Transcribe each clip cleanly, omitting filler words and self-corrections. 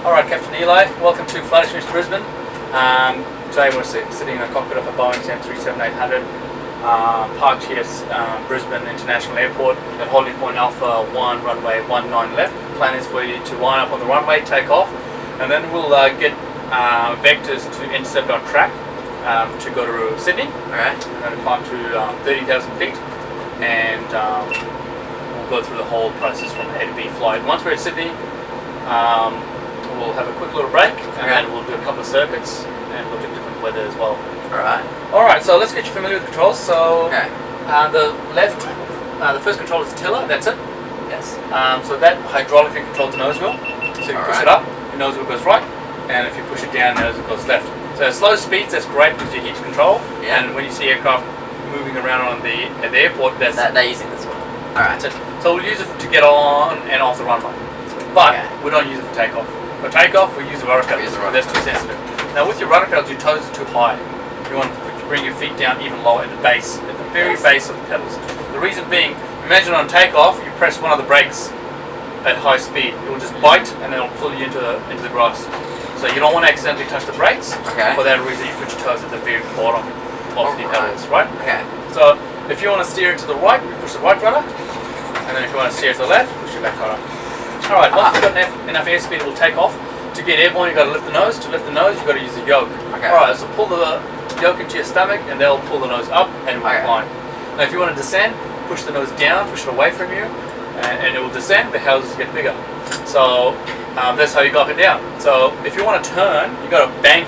Alright, Captain Eli, welcome to Flight Experience Brisbane. Today we're sitting in the cockpit of a Boeing 737-800 parked here at Brisbane International Airport at holding point Alpha 1, runway 19 left. The plan is for you to line up on the runway, take off, and then we'll get vectors to intercept our track to go to Sydney. Alright. And then climb to 30,000 feet, and we'll go through the whole process from A to B flight. Once we're at Sydney, we'll have a quick little break, and then we'll do a couple of circuits and look at different weather as well. Alright, so let's get you familiar with the controls. So the left, the first control is tiller, that's it. Yes. So that hydraulically controls the nose wheel. So you push it up, your nose wheel goes right, and if you push it down, the nose wheel goes left. So at slow speeds, that's great because you heat control. Yeah. And when you see aircraft moving around at the airport, they're using this one. Alright. So we'll use it to get on and off the runway. But we don't use it for takeoff. For takeoff, we use the rudder pedals. That's too sensitive. Now with your rudder pedals, your toes are too high. You want to bring your feet down even lower at the base, at the very base of the pedals. The reason being, imagine on takeoff, you press one of the brakes at high speed. It will just bite and then it'll pull you into the grass. So you don't want to accidentally touch the brakes. For that reason, you put your toes at the very bottom of the pedals, right? So if you want to steer it to the right, you push the right rudder, and then if you want to steer to the left, push your left rudder. Alright, once you've got enough airspeed, it will take off. To get airborne, you've got to lift the nose. To lift the nose, you've got to use the yoke. Alright, so pull the yoke into your stomach, and they'll pull the nose up, and it will climb. Now if you want to descend, push the nose down, push it away from you, and it will descend. The houses get bigger. So that's how you go up and down. So if you want to turn, you've got to bank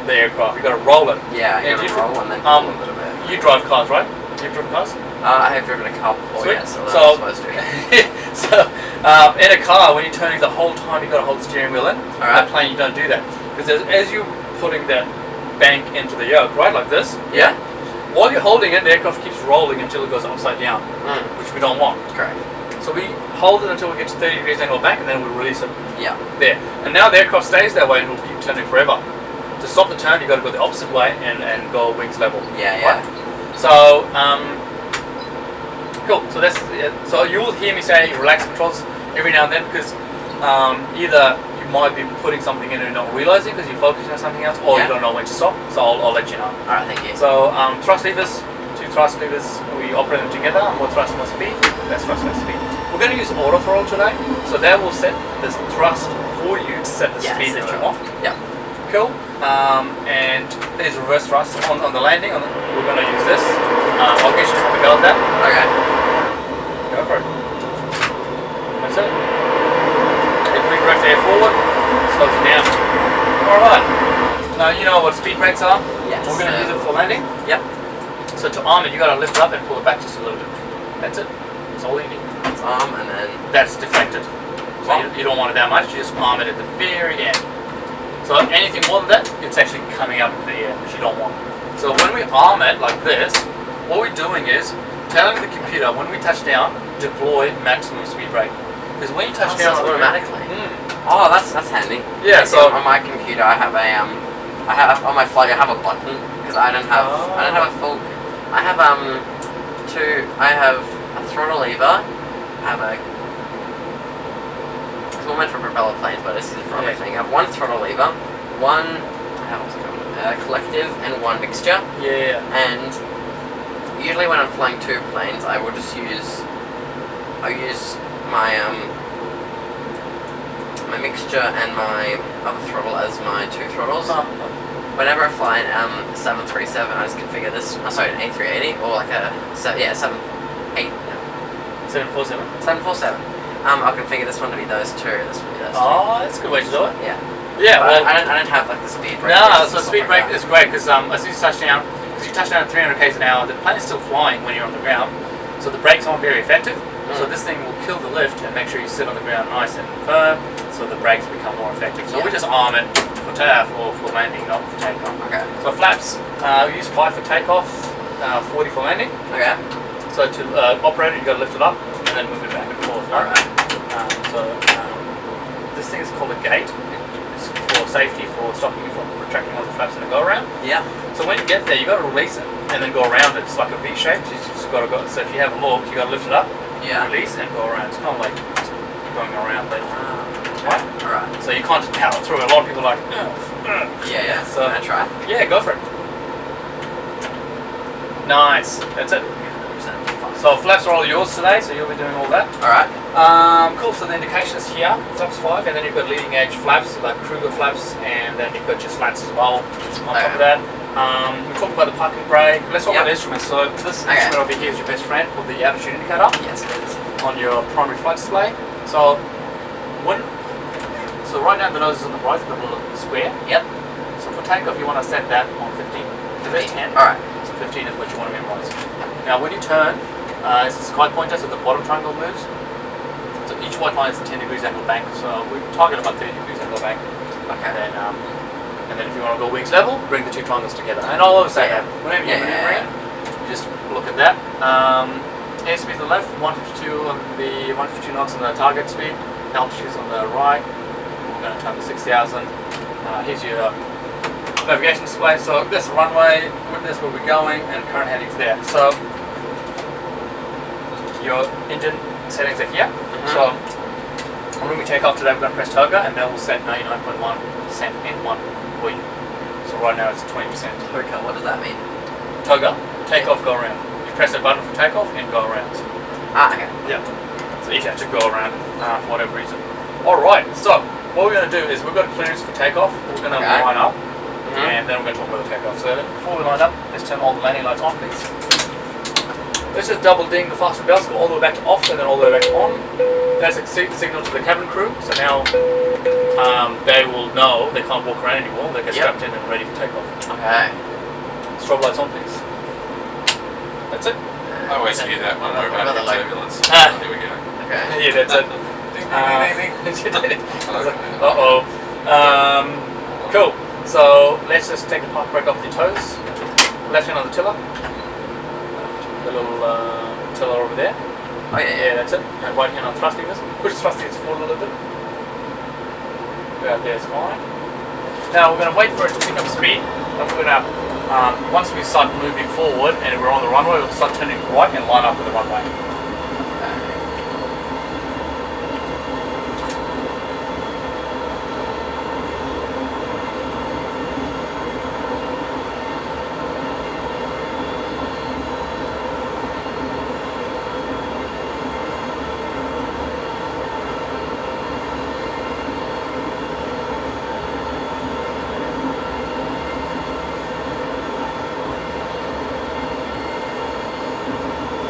the aircraft. You've got to roll it. Yeah, you got to roll and then pull a little bit. You drive cars, right? You've driven cars? I have driven a car before, so that's supposed to be. So, in a car, when you're turning the whole time, you've got to hold the steering wheel in. In a plane, you don't do that. Because as you're putting that bank into the yoke, right, like this, while you're holding it, the aircraft keeps rolling until it goes upside down, which we don't want. Correct. So we hold it until we get to 30 degrees angle back, and then we release it. There. And now the aircraft stays that way and will keep turning forever. To stop the turn, you've got to go the opposite way and go wings level. Right? So, cool. So that's so you will hear me say relax controls every now and then because either you might be putting something in and not realizing because you're focusing on something else, or you don't know when to stop. So I'll let you know. Alright, thank you. So thrust levers, two thrust levers, we operate them together. More thrust, more speed. Less thrust, less speed. We're going to use auto throttle today, so that will set this thrust for you to set the speed that you want. Cool. And there's reverse thrust on the landing. We're going to use this. I'll get you to have a go at that. Go for it. That's it. If we direct air forward, slows it down. Alright. Now you know what speed brakes are? Yes. We're going to use it for landing. So to arm it, you got to lift it up and pull it back just a little bit. That's it. That's all you need. It's arm and then... That's deflected. So you don't want it that much, you just arm it at the very end. So anything more than that, it's actually coming up into the air, which you don't want. So when we arm it like this, what we're doing is telling the computer when we touch down, deploy maximum speed brake. Because when you touch down automatically. Oh, that's handy. So on my computer, I have on my flight I have a button because I don't have a full. I have a throttle lever. I have a. It's more meant for propeller planes, but this is for everything. I have one throttle lever, one collective, and one mixture. And usually when I'm flying two planes, I will just use my my mixture and my other throttle as my two throttles. Whenever I fly an 737, I just configure this. Sorry, an A380 or like a 747. I'll configure this one to be those two. This one to be those two. Oh, that's a good way to do it. Well, I don't have like the speed brake. No, so speed brake is great because as soon as you touch down, at 300 km an hour, the plane is still flying when you're on the ground, so the brakes aren't very effective. So this thing will kill the lift and make sure you sit on the ground nice and firm, so the brakes become more effective. So we just arm it for landing, not for takeoff. So flaps, we use 5 for takeoff, 40 for landing. So to operate it, you've got to lift it up and then move it back and forth. This thing is called a gate. It's for safety, for stopping you from retracting all the flaps in a go around. So when you get there, you've got to release it and then go around it. It's like a V shape. So you just got to go. So if you have a look, you've got to lift it up release and go around. It's kind of like going around there. Right. Alright. So you can't just power through. A lot of people are like, Yeah. So can I try? Yeah, go for it. Nice. That's it. So flaps are all yours today, so you'll be doing all that. Alright. Cool, so the indication is here, flaps 5, and then you've got leading edge flaps, like Kruger flaps, and then you've got your slats as well on top of that. We're talking about the parking brake. Let's talk about the instruments. So this instrument over here is your best friend called the attitude indicator. Yes, it is. On your primary flight display. So right now the nose is on the right, the little square. Yep. So for takeoff you want to set that on 15. The best 10. Alright. So 15 is what you want to memorize. Now when you turn, it's the sky pointer, so the bottom triangle moves. So each white line is 10 degrees angle bank, so we target about 30 degrees angle bank. Okay. And then if you want to go wings level, bring the two triangles together. And I'll always say that whenever you're maneuvering, you just look at that. Airspeed on the left, 152 on the 152 knots on the target speed. Altitude on the right. We're going to turn to 6,000. Here's your navigation display. So this runway, with this where we're going, and current headings there. So your engine settings are here. So when we take off today, we're going to press Toga, and that will set 99.1% N1 for you. So right now it's 20%. Okay, what does that mean? Toga, take off, go around. You press the button for takeoff and go around. Okay. Yeah. So if you have to go around for whatever reason. Alright, so what we're going to do is we've got clearance for takeoff. We're going to line up, and then we're going to talk about the takeoff. So before we line up, let's turn all the landing lights on, please. Let's just double ding the faster bells, go all the way back to off and then all the way back to on. That's a signal to the cabin crew, so now they will know they can't walk around anymore. They get strapped in and ready for takeoff. Okay. Strobe lights on, please. That's it. I always hear that one over the turbulence. Here we go. Okay. Yeah, that's it. Uh-oh. Cool. So let's just take the park brake off your toes. Left hand on the tiller. The little tiller over there. Oh yeah. Yeah, that's it. And right hand on thrust levers. Push the thrust levers forward a little bit. Go out there is fine. Now we're going to wait for it to pick up speed. And we're going to, once we start moving forward and we're on the runway, we'll start turning right and line up with the runway.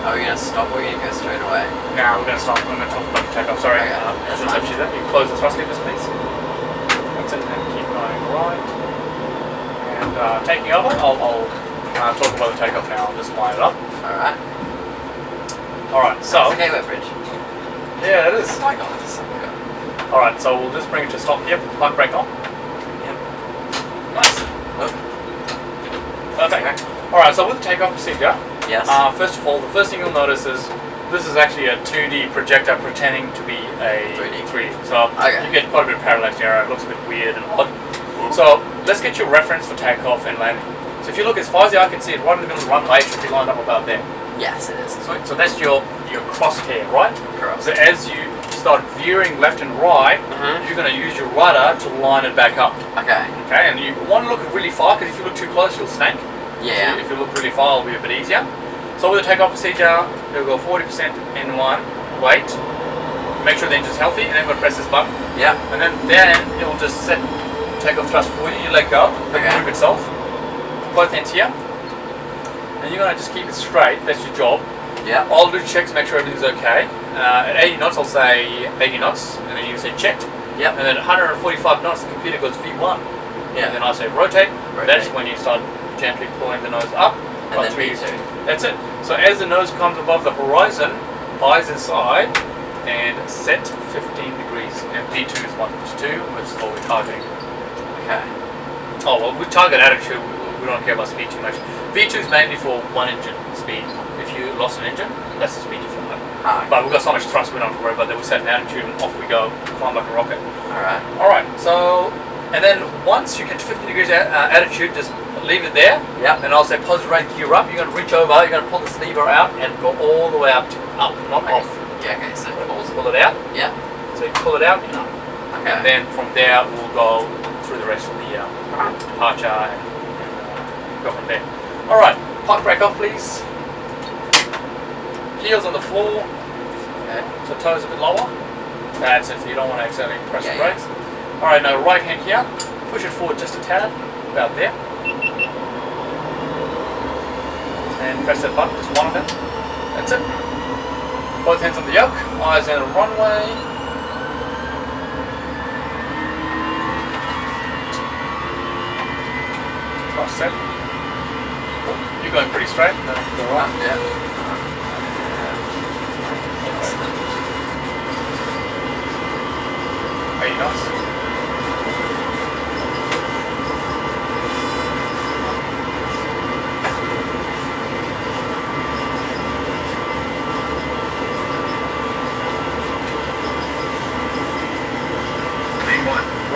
Are we going to stop or are we going to go straight away? Now we're going to stop. I'm going to talk about the takeoff. Sorry. Okay. That's fine. You close the thrust levers, please. That's it. And keep going right. And taking over, I'll talk about the takeoff now. I'll just line it up. Alright. Alright, so. It's a gateway bridge. Yeah, it is. Oh my god, this is so good. Alright, so we'll just bring it to a stop here. Park brake on. Yep. Nice. Oh. Perfect. Okay. Alright, so with the takeoff procedure, yes. First of all, the first thing you'll notice is this is actually a 2D projector pretending to be a 3D. So you get quite a bit of parallax error. It looks a bit weird and odd. So let's get your reference for takeoff and landing. So if you look as far as the eye can see, it right in the middle of the runway, it should be lined up about there. Yes, it is. So that's your crosshair, right? Correct. So as you start veering left and right, you're going to use your rudder to line it back up. Okay. Okay, and you want to look really far because if you look too close, you'll snake. Yeah. So if you look really far, it'll be a bit easier. So with the takeoff procedure, you'll go 40% N1, wait, make sure the engine's healthy, and then we'll press this button. Yeah. And then it will just set takeoff thrust for you. You let go, it will move itself. Both ends here. And you're going to just keep it straight, that's your job. Yeah. I'll do checks, make sure everything's okay. At 80 knots, I'll say 80 knots, and then you say checked. Yep. And then at 145 knots, the computer goes V1. Yeah. And then I say rotate. That's when you start gently pulling the nose up. And then V2. That's it. So as the nose comes above the horizon, eyes inside, and set 15 degrees. And V2 is 152, which is what we're targeting. Okay. Oh, well, we target attitude. We don't care about speed too much. V2 is mainly for one engine speed. If you lost an engine, that's the speed you fly. But we've got so much thrust, we don't have to worry about that. We set an attitude and off we go, climb like a rocket. Alright. Alright, so, and then once you get to 50 degrees attitude, just leave it there. Yep. And I'll say positive rate gear up. You're going to reach over, you're going to pull this lever out and go all the way up, not off. Yeah, okay, so pull it out. Yeah. So you pull it out, you know. Okay. And then from there we'll go through the rest of the departure and go from there. Alright, park brake off please. Heels on the floor. Okay. So toes a bit lower. That's it, so you don't want to accidentally press the brakes. Yeah. Alright, now right hand here. Push it forward just a tad. About there. And press that button, just one of them. That's it. Both hands on the yoke, eyes on the runway. Cross set. You're going pretty straight. No, go right. Yeah. Are you nice?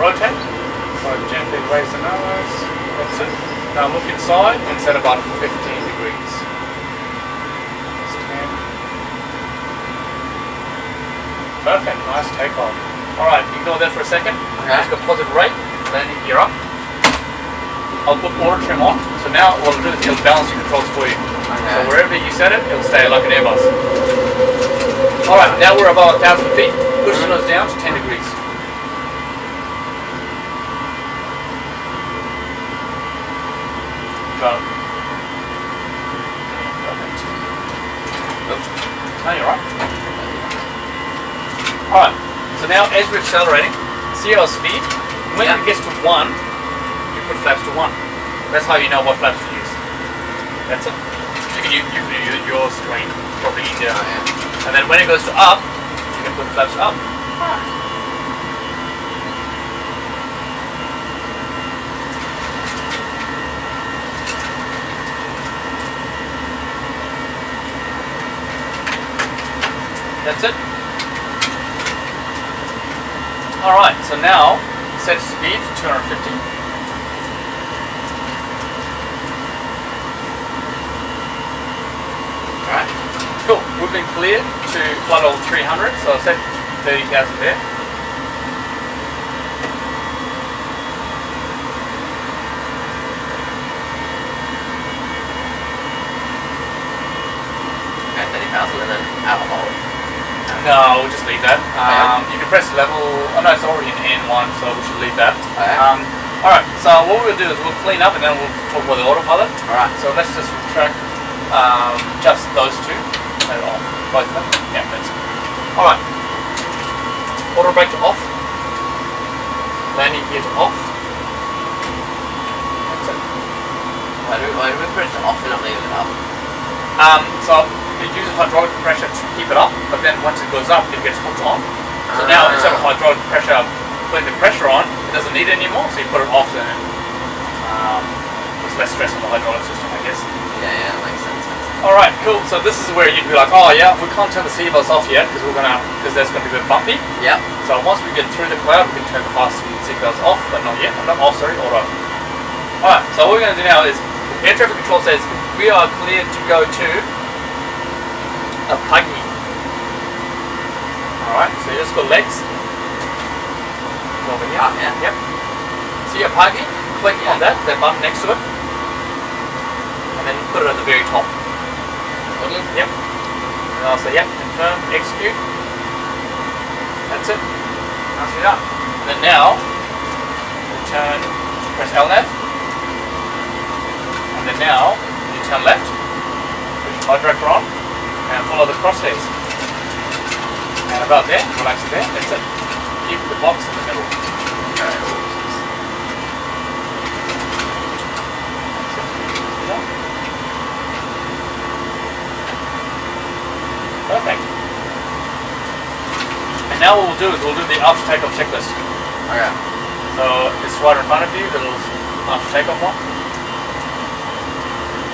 Rotate. So gently raise the nose. That's it. Now look inside and set about 15 degrees. That's 10. Perfect. Nice takeoff. Alright, ignore that for a second. Okay. Just go positive rate. Landing gear up. I'll put auto trim on. So now what it'll do is it'll balance your controls for you. Okay. So wherever you set it, it'll stay like an Airbus. Alright, now we're about 1,000 feet. Push the nose down to 10 degrees. Go. Perfect. Oops. No, you're right. Alright, so now as we're accelerating, see our speed? When it gets to 1, you put flaps to 1. That's how you know what flaps to use. That's it. You can use your screen, probably easier. Oh, yeah. And then when it goes to up, you can put flaps up. That's it. Alright, so now set speed 250. Alright, cool. We've been cleared to flight level 300, so I'll set 30,000 there. Okay, 30,000 and then out of hold. No, we'll just leave that. You can press level. Oh no, it's already in N1, so we should leave that. Okay. Alright, so what we'll do is we'll clean up and then we'll talk about the autopilot. Alright. So let's just retract just those two. Turn it off. Both of them. Yeah, that's it. Alright. Auto brake to off. Landing gear to off. That's it. Why do we put it to off and not leave it up? So it uses hydraulic pressure to keep it up, but then once it goes up, it gets hooked on. So now instead of hydraulic pressure putting the pressure on, it doesn't need it anymore, so you put it off and puts less stress on the hydraulic system, I guess. Yeah, that makes sense. Alright, cool. So this is where you'd be like, oh yeah, we can't turn the seatbelts off yet because there's going to be a bit bumpy. Yep. So once we get through the cloud, we can turn the fasten seatbelts off, but not yet. Not off, sorry, auto. Alright, so what we're going to do now is air traffic control says we are cleared to go to a puggy. Alright, so you just got legs. Over here. Yeah. Yep. See a puggy? Click on that button next to it. And then put it at the very top. Yep. And I'll say, yep, confirm, execute. That's it. That's it up. And then now, return, press LNAV. And then now, you turn left, push the director on, and follow the crosshairs. And about there, relax it there, that's it. Keep the box in the middle. Perfect. And now what we'll do is we'll do the after takeoff checklist. Okay. So it's right in front of you, the little after takeoff one.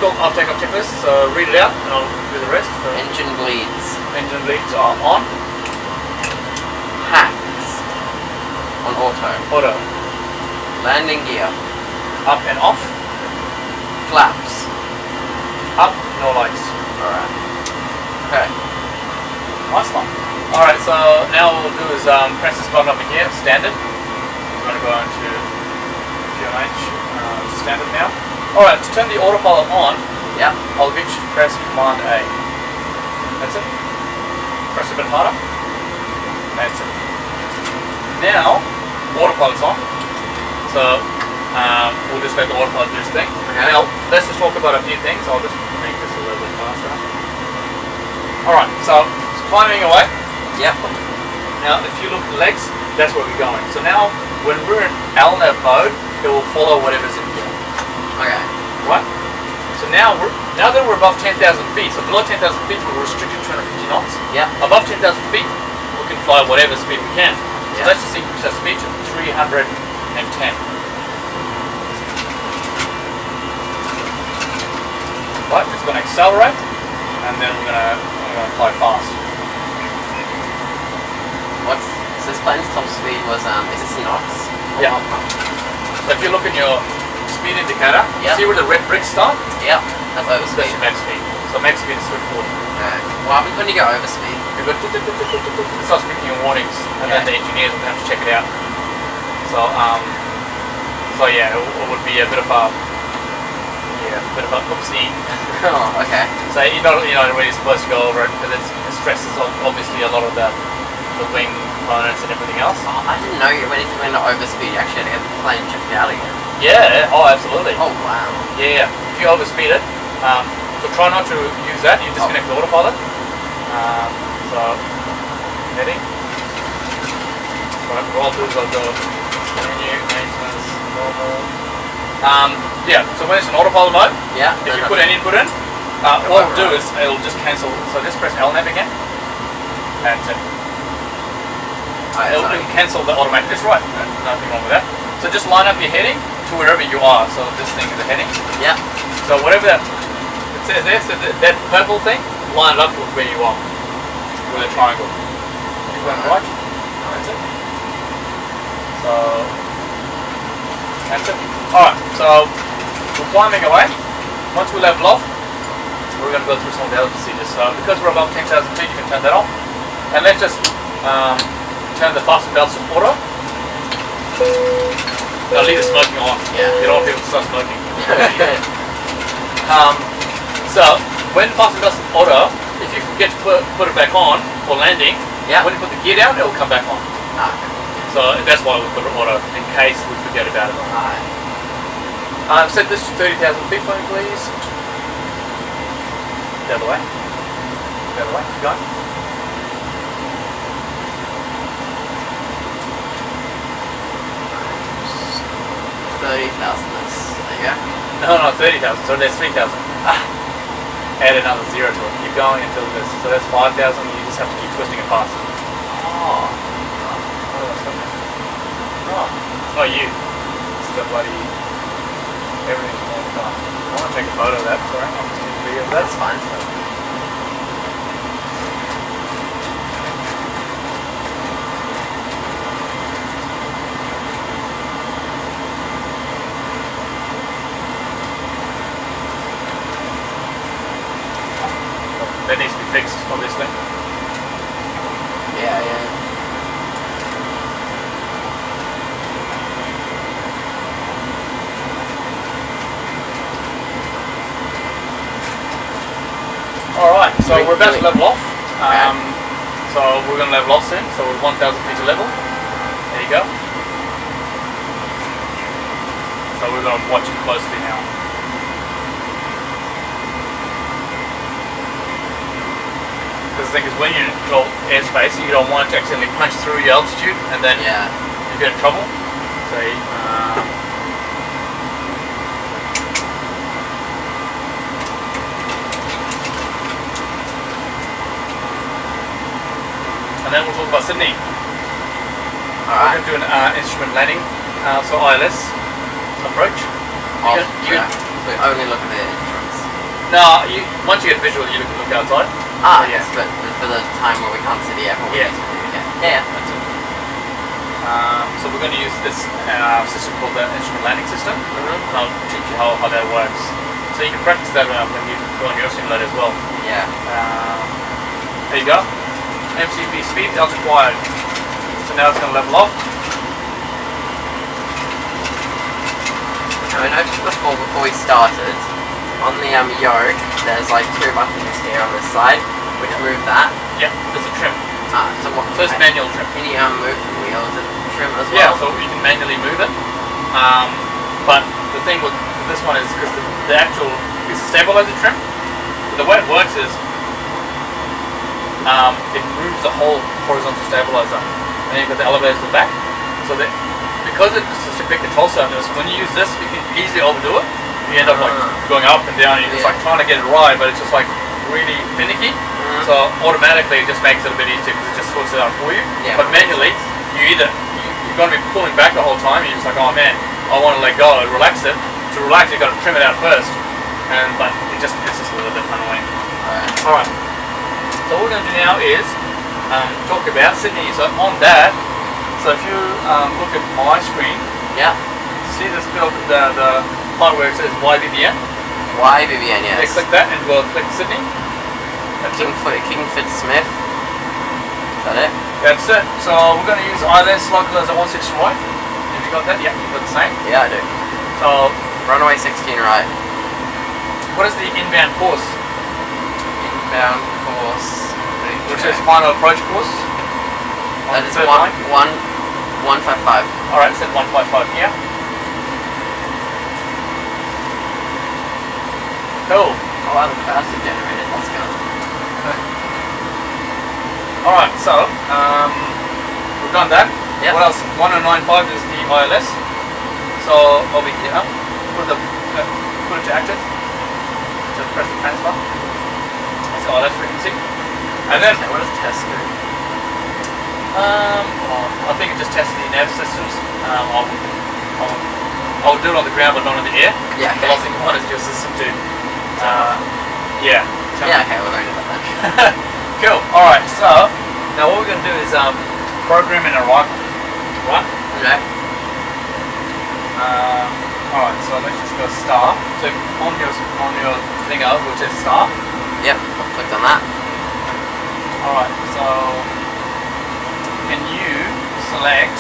Cool, after takeoff checklist, so read it out and I'll do the rest. So Engine bleeds. engine bleeds are on. Hacks. On auto. Auto. Landing gear. Up and off. Flaps. Up, no lights. Alright. Okay. Nice one. Alright, so now what we'll do is press this button over here, standard. We're going to go into QMH, standard now. Alright, to turn the autopilot on, I'll get you to press Command A. That's it. Press a bit harder. That's it. Now, autopilot's on. So, we'll just let the autopilot do its thing. Okay. Now, let's just talk about a few things. I'll just make this a little bit faster. Alright, so it's climbing away. Yep. Now, if you look at the legs, that's where we're going. So now, when we're in LNAV mode, it will follow whatever's in here. Okay. Right? So now that we're above 10,000 feet, so below 10,000 feet we're restricted to 250 knots. Yeah. Above 10,000 feet, we can fly whatever speed we can. So let's just increase our speed to 310. Right, it's going to accelerate, and then we're going to fly fast. So this plane's top speed was, is this knots? Yeah. So if you look at your speed indicator, see where the red bricks start? Yeah, that's overspeed. That's your max speed. So max speed is 340. Okay. What happens when you go overspeed? You go it starts giving you warnings, and then the engineers will have to check it out. So yeah, it would be a bit of a oopsie. Oh, okay. So you're not really supposed to go over it because it stresses obviously a lot of the wing components and everything else. Oh, I didn't know when it went to overspeed, you actually had to get the plane checked out again. Yeah. Oh, absolutely. Oh, wow. Yeah. If you overspeed it, so try not to use that. You disconnect the autopilot. So heading. Right. What I'll do is I'll go menu, maintenance, normal. Yeah. So when it's in autopilot mode, if you put any input in, what it'll do is it'll just cancel. So just press LNAV again, and it'll cancel the automatic. That's right. Nothing wrong with that. So just line up your heading to wherever you are. So this thing is a heading. Yeah. So whatever it says there, so that purple thing, line it up with where you are, with a triangle. Keep going right. That's it. So that's it. Alright, so we're climbing away. Once we level off, we're going to go through some of the other procedures. So because we're above 10,000 feet, you can turn that off. And let's just turn the fasten belts to auto. Now leave the smoking on. Yeah. You don't want people to start smoking. So when fasten belts to auto, if you forget to put it back on for landing, when you put the gear down, it will come back on. So that's why we put it auto, in case we forget about it. Set this to 30,000 feet for me, please. The other way. The other way. Keep going. 30,000. There you go. No, 30,000. So there's 3,000. Add another zero to it. Keep going until this. So that's 5,000. You just have to keep twisting it fast. Oh. It's not you. It's the bloody everything's all the time. I want to take a photo of that. Sorry, I'm just taking a video of that. That's fine. That needs to be fixed, obviously. Yeah. Alright, so we're about to level off. So we're going to level off soon. So we're 1,000 feet to level. There you go. So we're going to watch it closely now. Because the thing is, when you're in controlled airspace, you don't want it to accidentally punch through your altitude, and then you get in trouble. So, and then we'll talk about Sydney. We're going to do an instrument landing, so ILS approach. We only look at the instruments. No, once you get visual, you look outside. Yes, but for the time where we can't see the airport. Yeah. That's it. So we're going to use this system called the instrument landing system. I'll teach you how that works. So you can practice that when you go on your simulator as well. Yeah. There you go. MCP speed as required. So now it's going to level off. Now I noticed before we started, on the yoke, there's like 2 buttons here on this side, which move that. Yep, there's a trim. So it's manual trim. Can you move the wheels and trim as well? Yeah, so you can manually move it. But the thing with this one is because the actual is a stabilizer trim. The way it works is it moves the whole horizontal stabilizer, and then you've got the elevators at the back. So that because it's such a big control surface, when you use this, you can easily overdo it. You end up like going up and down, and you're just like trying to get it right, but it's just like really finicky. So automatically it just makes it a bit easier because it just sorts it out for you. But manually, you're going to be pulling back the whole time. You're just like, oh man, I want to let go and relax it. To relax, you've got to trim it out first. But it's just a little bit annoying. Alright. So what we're going to do now is talk about Sydney. So on that, so if you look at my screen, see this bit of the part where it says YBBN? YBBN, yes. Click that and we'll click Sydney. Kingford Smith. Is that it? That's it. So we're going to use ILS local as a 16 right. Have you got that? Yeah, you've got the same. Yeah, I do. So runway 16 right. What is the inbound course? Inbound course. Which is final approach course. That is 155. Alright, set 155 here. Cool. Oh wow, the clouds are generated. That's good. Alright, so we've done that. What else? 1095 is the ILS. So over here, put it to active. So press the transfer. That's the ILS frequency. And then what does test do? I think it just tests the nav systems. I'll do it on the ground but not in the air. Yeah. The last thing you want is your system to Yeah, okay, we'll learn about that. Cool. Alright, so now what we're going to do is program in arrival. Right? Okay. Alright, so let's just go star. So on your thingo, which is star. Yep, I've clicked on that. Alright, so can you select,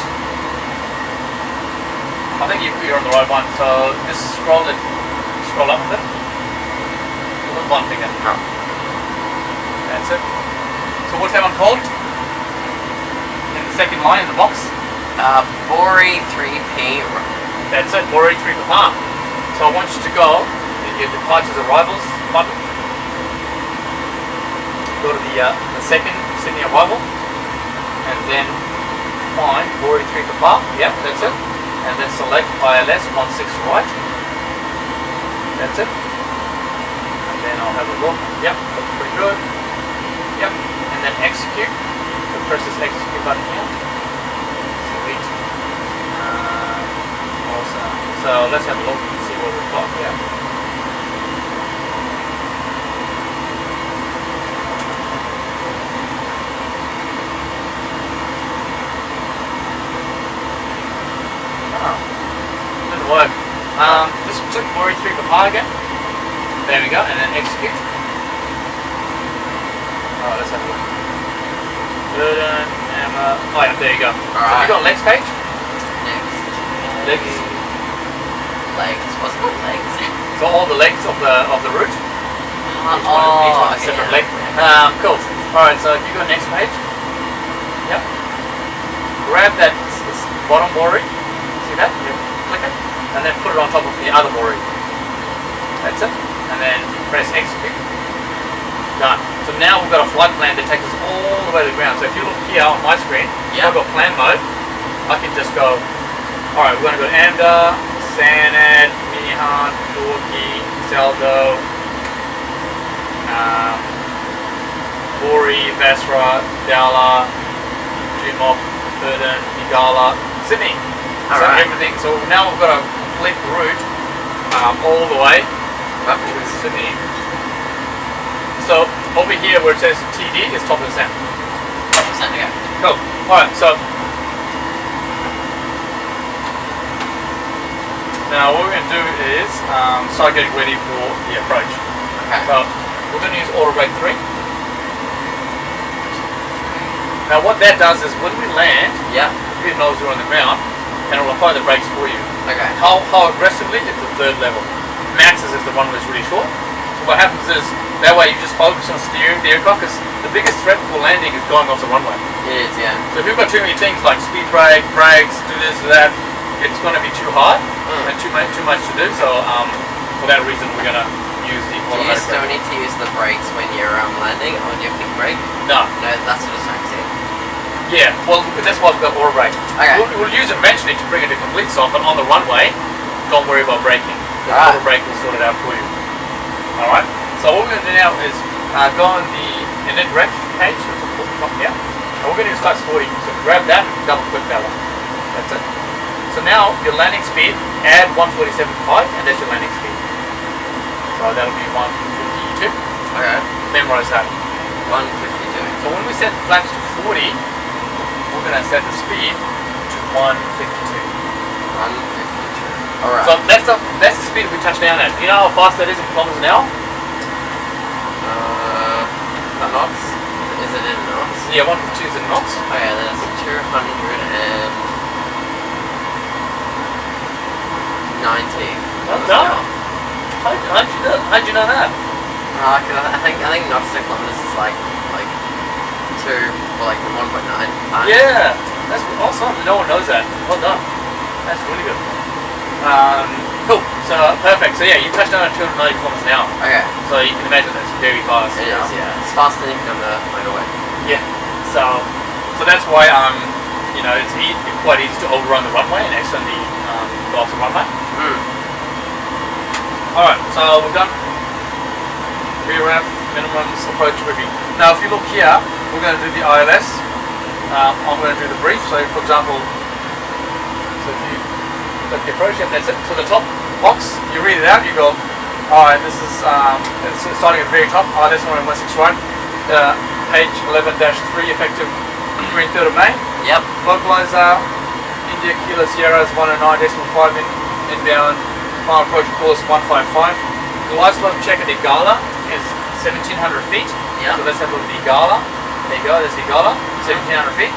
I think you're on the right one, so just scroll up a bit. With one finger. That's it. So what's that one called? In the second line in the box? Bori 3P. That's it, Bori 3 Papa. So I want you to go in your departures arrivals button. Go to the second Sydney arrival, and then find Bori 3 Papa. Yep, that's it. And then select ILS 16 right. That's it. And then I'll have a look. Yep, looks pretty good. Yep. And then execute. So press this execute button here. Sweet. Awesome. So let's have a look and see what we've got here. Didn't work. Just click Bori 3 Papa again. There we go, and then execute. Alright, let's have a look. Oh yeah, there you go. So have you got legs page? Legs. What's it called? Legs? So all the legs of the route. Each one is a separate leg. Cool. Alright, so if you go next page. Yep. Grab that bottom Bori. See that? Yep. Click it. And then put it on top of the other Bori. That's it. And then press execute. Done. So now we've got a flight plan that takes us all the way to the ground. So if you look here on my screen, if I've got plan mode, I can just go, alright, we're going to go AMDA, Sanad, Minihan, Dorky, Saldo, Bori, Basra, Dowla, Jumok, Burden, Igala, Sydney. So everything. So now we've got a complete route all the way up to Sydney. So over here where it says TD is top of the sound. Top of the sound, yeah. Cool. Alright, so now what we're going to do is start getting ready for the approach. Okay. So we're going to use auto brake 3. Now what that does is when we land, yeah, your nose are on the ground, and it'll apply the brakes for you. Okay. How aggressively? It's the third level. Max is if the runway is really short. So what happens is, that way you just focus on steering the aircraft, because the biggest threat for landing is going off the runway. It is, yeah. So if you've got too many things like speed brake, brakes, do this, do that, it's going to be too hard and too much to do. So for that reason, we're going to use the Do you automatic still brake. need to use the brakes when you're landing on your big brake? No. No, that's what it's like. Yeah, well, that's why we've got auto brake. Okay. We'll use it eventually to bring it to complete stop, but on the runway, don't worry about braking. The auto brake will sort it out for you. Alright? So what we're going to do now is go on the init rec page, yeah, and we're going to use class 40. So grab that and double click that one. That's it. So now your landing speed, add 147.5, and that's your landing speed. So that'll be 152. Okay. Memorize that. 152. So when we set the flaps to 40, we're going to set the speed to 152. 152. Alright. So that's the speed we touch down at. Do you know how fast that is in kilometers an hour? The knots? Is it in knots? Yeah, 152 is in knots. Oh yeah, that's 290. Well done. How'd you know that? Cause I think knots to kilometers is like 2 or like 1.9 times. Yeah, that's awesome. No one knows that. Well done. That's really good. Cool. So perfect. So yeah, you touched down at 290 kilometers an hour. Okay. So you can imagine that's very fast. It is, yeah. It's faster than you can on the motorway. Yeah. So that's why it's quite easy to overrun the runway and accidentally go off the runway. Alright, so we've done VRF, minimums, approach review. Now if you look here, we're going to do the ILS. I'm going to do the brief. So for example, if you look at the approach, that's it. So the top box, you read it out, you go, alright, this is it's starting at the very top, ILS 161, page 11-3, effective 3rd of May. Yep. Localizer, India Kilo Sierra is 109.5 inbound, final approach course 155. The glide slope check at Igala is 1700 feet. Yep. So let's have a look at Igala. There you go, there's Igala, 1700 feet.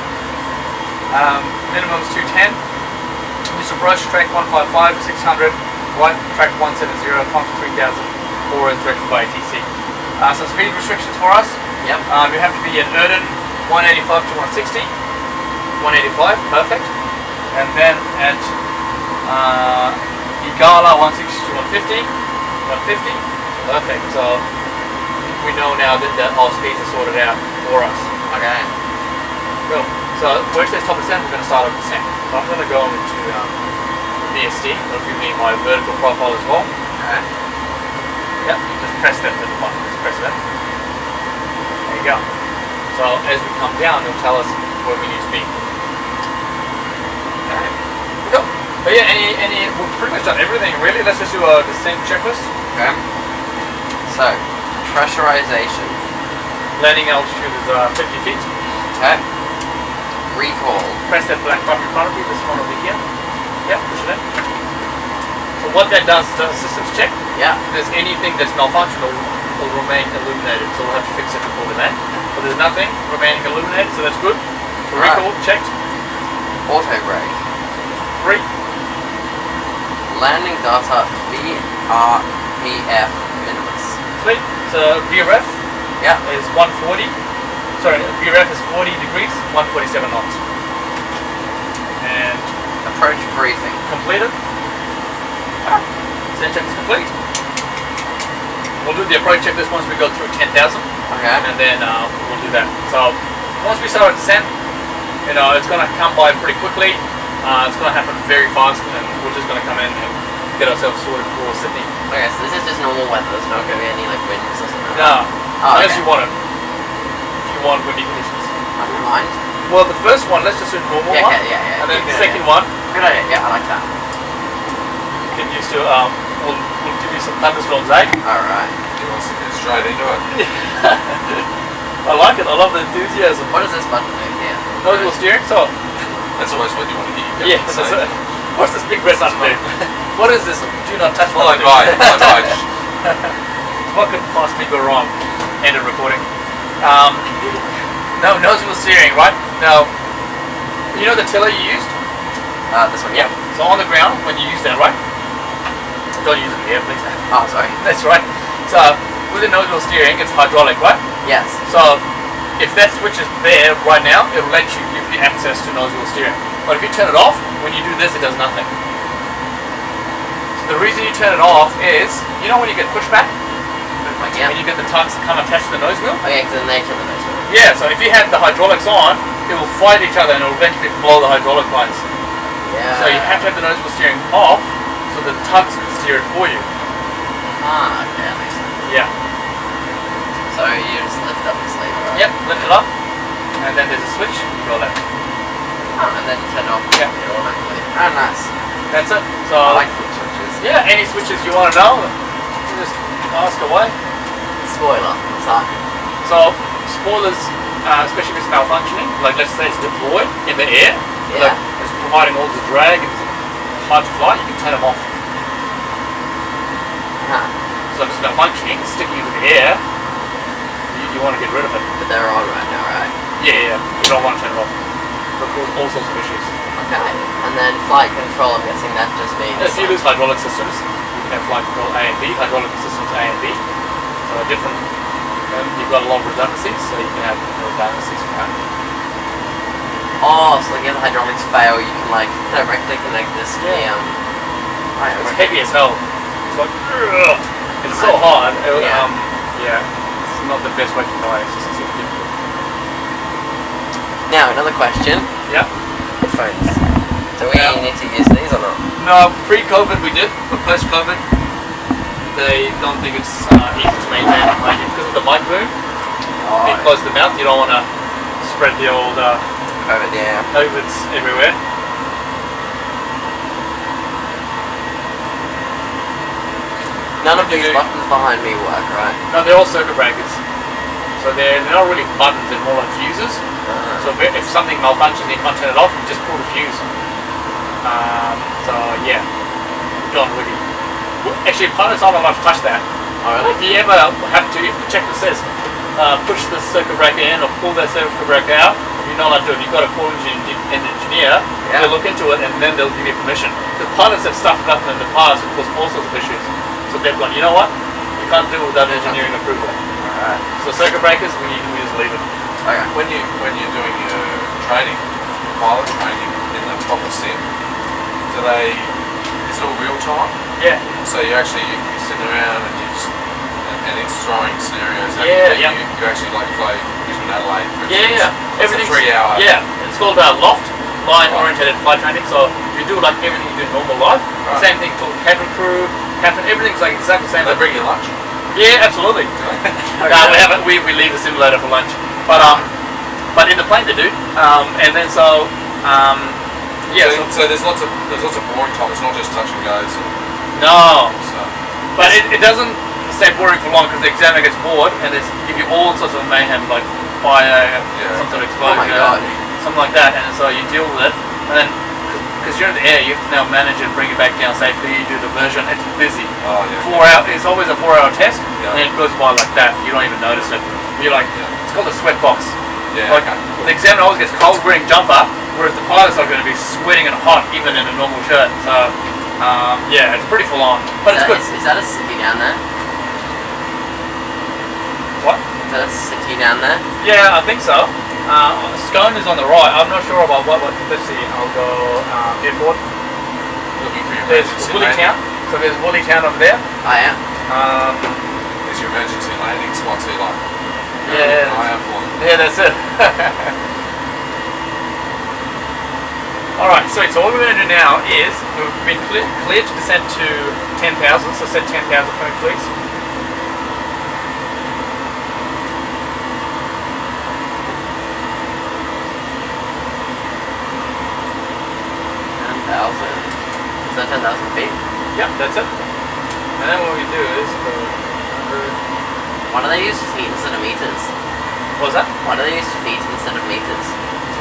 Minimum is 210. Mr. Brush, track 155, 600. Right, track 170, climb to 3000. Or is directed by ATC. Some speed restrictions for us. Yep. You have to be at Erden 185 to 160. 185, perfect. And then at Igala 160 to 150. 150, perfect. So we know now that all speeds are sorted out for us. Okay. Cool. So where it says top descent, we're going to start at descent. So I'm going to go into VSD. It'll give me my vertical profile as well. Okay. Yep. Just press that little button. Just press that. There you go. So as we come down, it'll tell us where we need to be. Okay. Cool. But yeah, we've pretty much done everything really. Let's just do a descent checklist. Okay. So, pressurization. Landing altitude is 50 feet. Okay. Recall. Press that black button in front of you, this one over here. Yep, push it in. So what that does is a systems check. Yeah. If there's anything that's malfunctional, will remain illuminated, so we'll have to fix it before we land. But there's nothing remaining illuminated, so that's good. So recall, checked. Auto brake. 3. Landing data VREF minimus. Sweet. So VRF Yeah. is 140. Sorry, VRF is 40 degrees, 147 knots. And Approach briefing. completed. Descent check is complete. We'll do the approach checklist once we go through 10,000. Okay. And then we'll do that. So once we start our descent, it's going to come by pretty quickly. It's going to happen very fast, and we're just going to come in and get ourselves sorted for Sydney. Okay, so this is just normal weather. There's not going to be any like winds or something. No, Oh, unless okay. you want it. If you want windy conditions. I don't mind. Well, the first one, let's just do normal Yeah, one. okay, yeah. And then Good the second idea. one, Good idea. Yeah, I like that. get used to. We'll give you some thunderstorms, eh? All right. He wants to get straight into it. I like it. I love the enthusiasm. What does this button do here? Nodule steering. So That's always what you want to hear. yeah. That's it. What's this big red button do? What is this? Do not touch Follow button. by. What could possibly go wrong? End of recording. No, noseable steering, right? Now, you know the tiller you used? This one, yeah. So on the ground, when you use that, right? Don't use it in the air, please. Oh, sorry. That's right. So, with the noseable steering, it's hydraulic, right? Yes. So, if that switch is there right now, it'll let you give you access to noseable steering. But if you turn it off, when you do this, it does nothing. So the reason you turn it off is, you know when you get pushback? Like, yeah. And you get the tucks that come attached to the nose wheel? Oh yeah, because then they kill the nose wheel. Yeah, so if you have the hydraulics on, it will fight each other and it will eventually blow the hydraulic lines. Yeah. So you have to have the noseable steering off, so the tucks can steer it for you. Ah, okay, that makes sense. Yeah. So you just lift up the sleeve, right? Yep, lift it up, and then there's a switch, you go left. Oh, and then you turn it off. Yeah. Automatically. Oh, nice. That's it. So I like foot switches. yeah, any switches you want to know, you just ask away. Spoiler. What's that? So spoilers, especially if it's malfunctioning, like let's say it's deployed in the air, Yeah. like it's providing all the drag and it's hard to fly, you can turn them off. Huh. So if it's malfunctioning, sticking into the air, you want to get rid of it. But they're on right now, right? Yeah, you don't want to turn it off. It'll cause all sorts of issues. Okay. And then flight control, I'm guessing that just means... If you lose hydraulic systems, you can have flight control A and B, hydraulic systems A and B. So they're different. You've got a lot of redundancies, so you can have redundancies from that. Oh, so like if the hydraulics fail, you can like directly connect this to the right, It's heavy as hell. It's like, ugh. It's so hard. Yeah, it's not the best way to fly. It's just super difficult. Now, another question. Yeah. Headphones. Do we need to use these or not? No, pre-COVID we did, but post-COVID they don't think it's easy to maintain. Like, because of the mic boom, it closes the mouth. You don't want to spread the old COVID, yeah. COVIDs everywhere. None of these buttons behind me work, right? No, they're all circuit breakers. So they're not really buttons, they're more like fuses. So if something malfunctions and you can't turn it off, you just pull the fuse. So yeah, you don't really... Actually, pilots aren't allowed to touch that. Oh, really? If you ever have to, if the checklist says push the circuit breaker in or pull that circuit breaker out, you're not allowed to do it. You've got to call an engineer, they'll look into it and then they'll give you permission. The pilots have stuffed it up in the past and caused all sorts of issues. So they've gone, you know what? You can't do it without engineering approval. Alright. So circuit breakers, we just leave it. Okay. When you're doing your training, pilot training in the proper sim, is it all real time? Yeah. So you sit around and it's throwing scenarios that you actually like play Brisbane Adelaide, for instance. Yeah. It's a 3 hour. Yeah. It's called loft, line oriented flight training. So you do like everything you do in normal life. Right. Same thing for cabin crew, captain, everything's like exactly the same. They bring you lunch? Yeah, absolutely. No, we haven't. We leave the simulator for lunch, but in the plane they do. And then so there's lots of boring time. It's not just touch and goes. No, So. but it doesn't stay boring for long because the examiner gets bored and they give you all sorts of mayhem like fire, some sort of explosion, Oh my God. something like that, and so you deal with it. And then because you're in the air, you have to now manage it and bring it back down safely. You do diversion. It's busy. Oh yeah. 4 hours. It's always a 4-hour test, Yeah. and it goes by like that. You don't even notice it. You're like, it's called a sweat box. Yeah. Like the examiner always gets cold wearing jumper, whereas the pilots are going to be sweating and hot even in a normal shirt. So yeah, it's pretty full on, but it's good. Is that a city down there? What? Is that a city down there? Yeah, I think so. Scone is on the right. I'm not sure about what. Let's see. I'll go airport. Looking for your There's emergency Woolly landing. Town. So there's Woolly Town over there. I am. There's your emergency landing spots here, like. Yeah. I have one. Yeah, that's it. Alright, sweet. So what we're going to do now is we've been cleared to descend to 10,000. So set 10,000 for me, please. Is that 10,000 feet? Yep, that's it. And then what we do is go 100. Why do they use feet instead of meters? What was that? Why do they use feet instead of meters?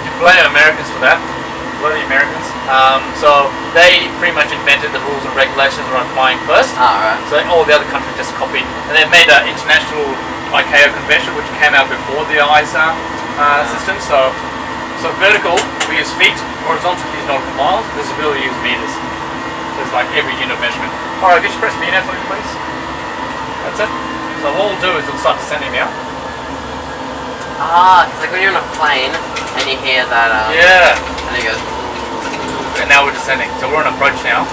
You blame Americans for that. Bloody Americans. So they pretty much invented the rules and regulations around flying first. Right. So all the other countries just copied, and they've made an international ICAO convention which came out before the ISA system. So vertical we use feet, horizontal we use nautical miles, visibility we use meters. So it's like every unit of measurement. Alright, could you press V now for me please? That's it. So what we'll do is we'll start descending now. Ah, it's like when you're on a plane and you hear that. Yeah. And it goes. And now we're descending. So we're on approach now.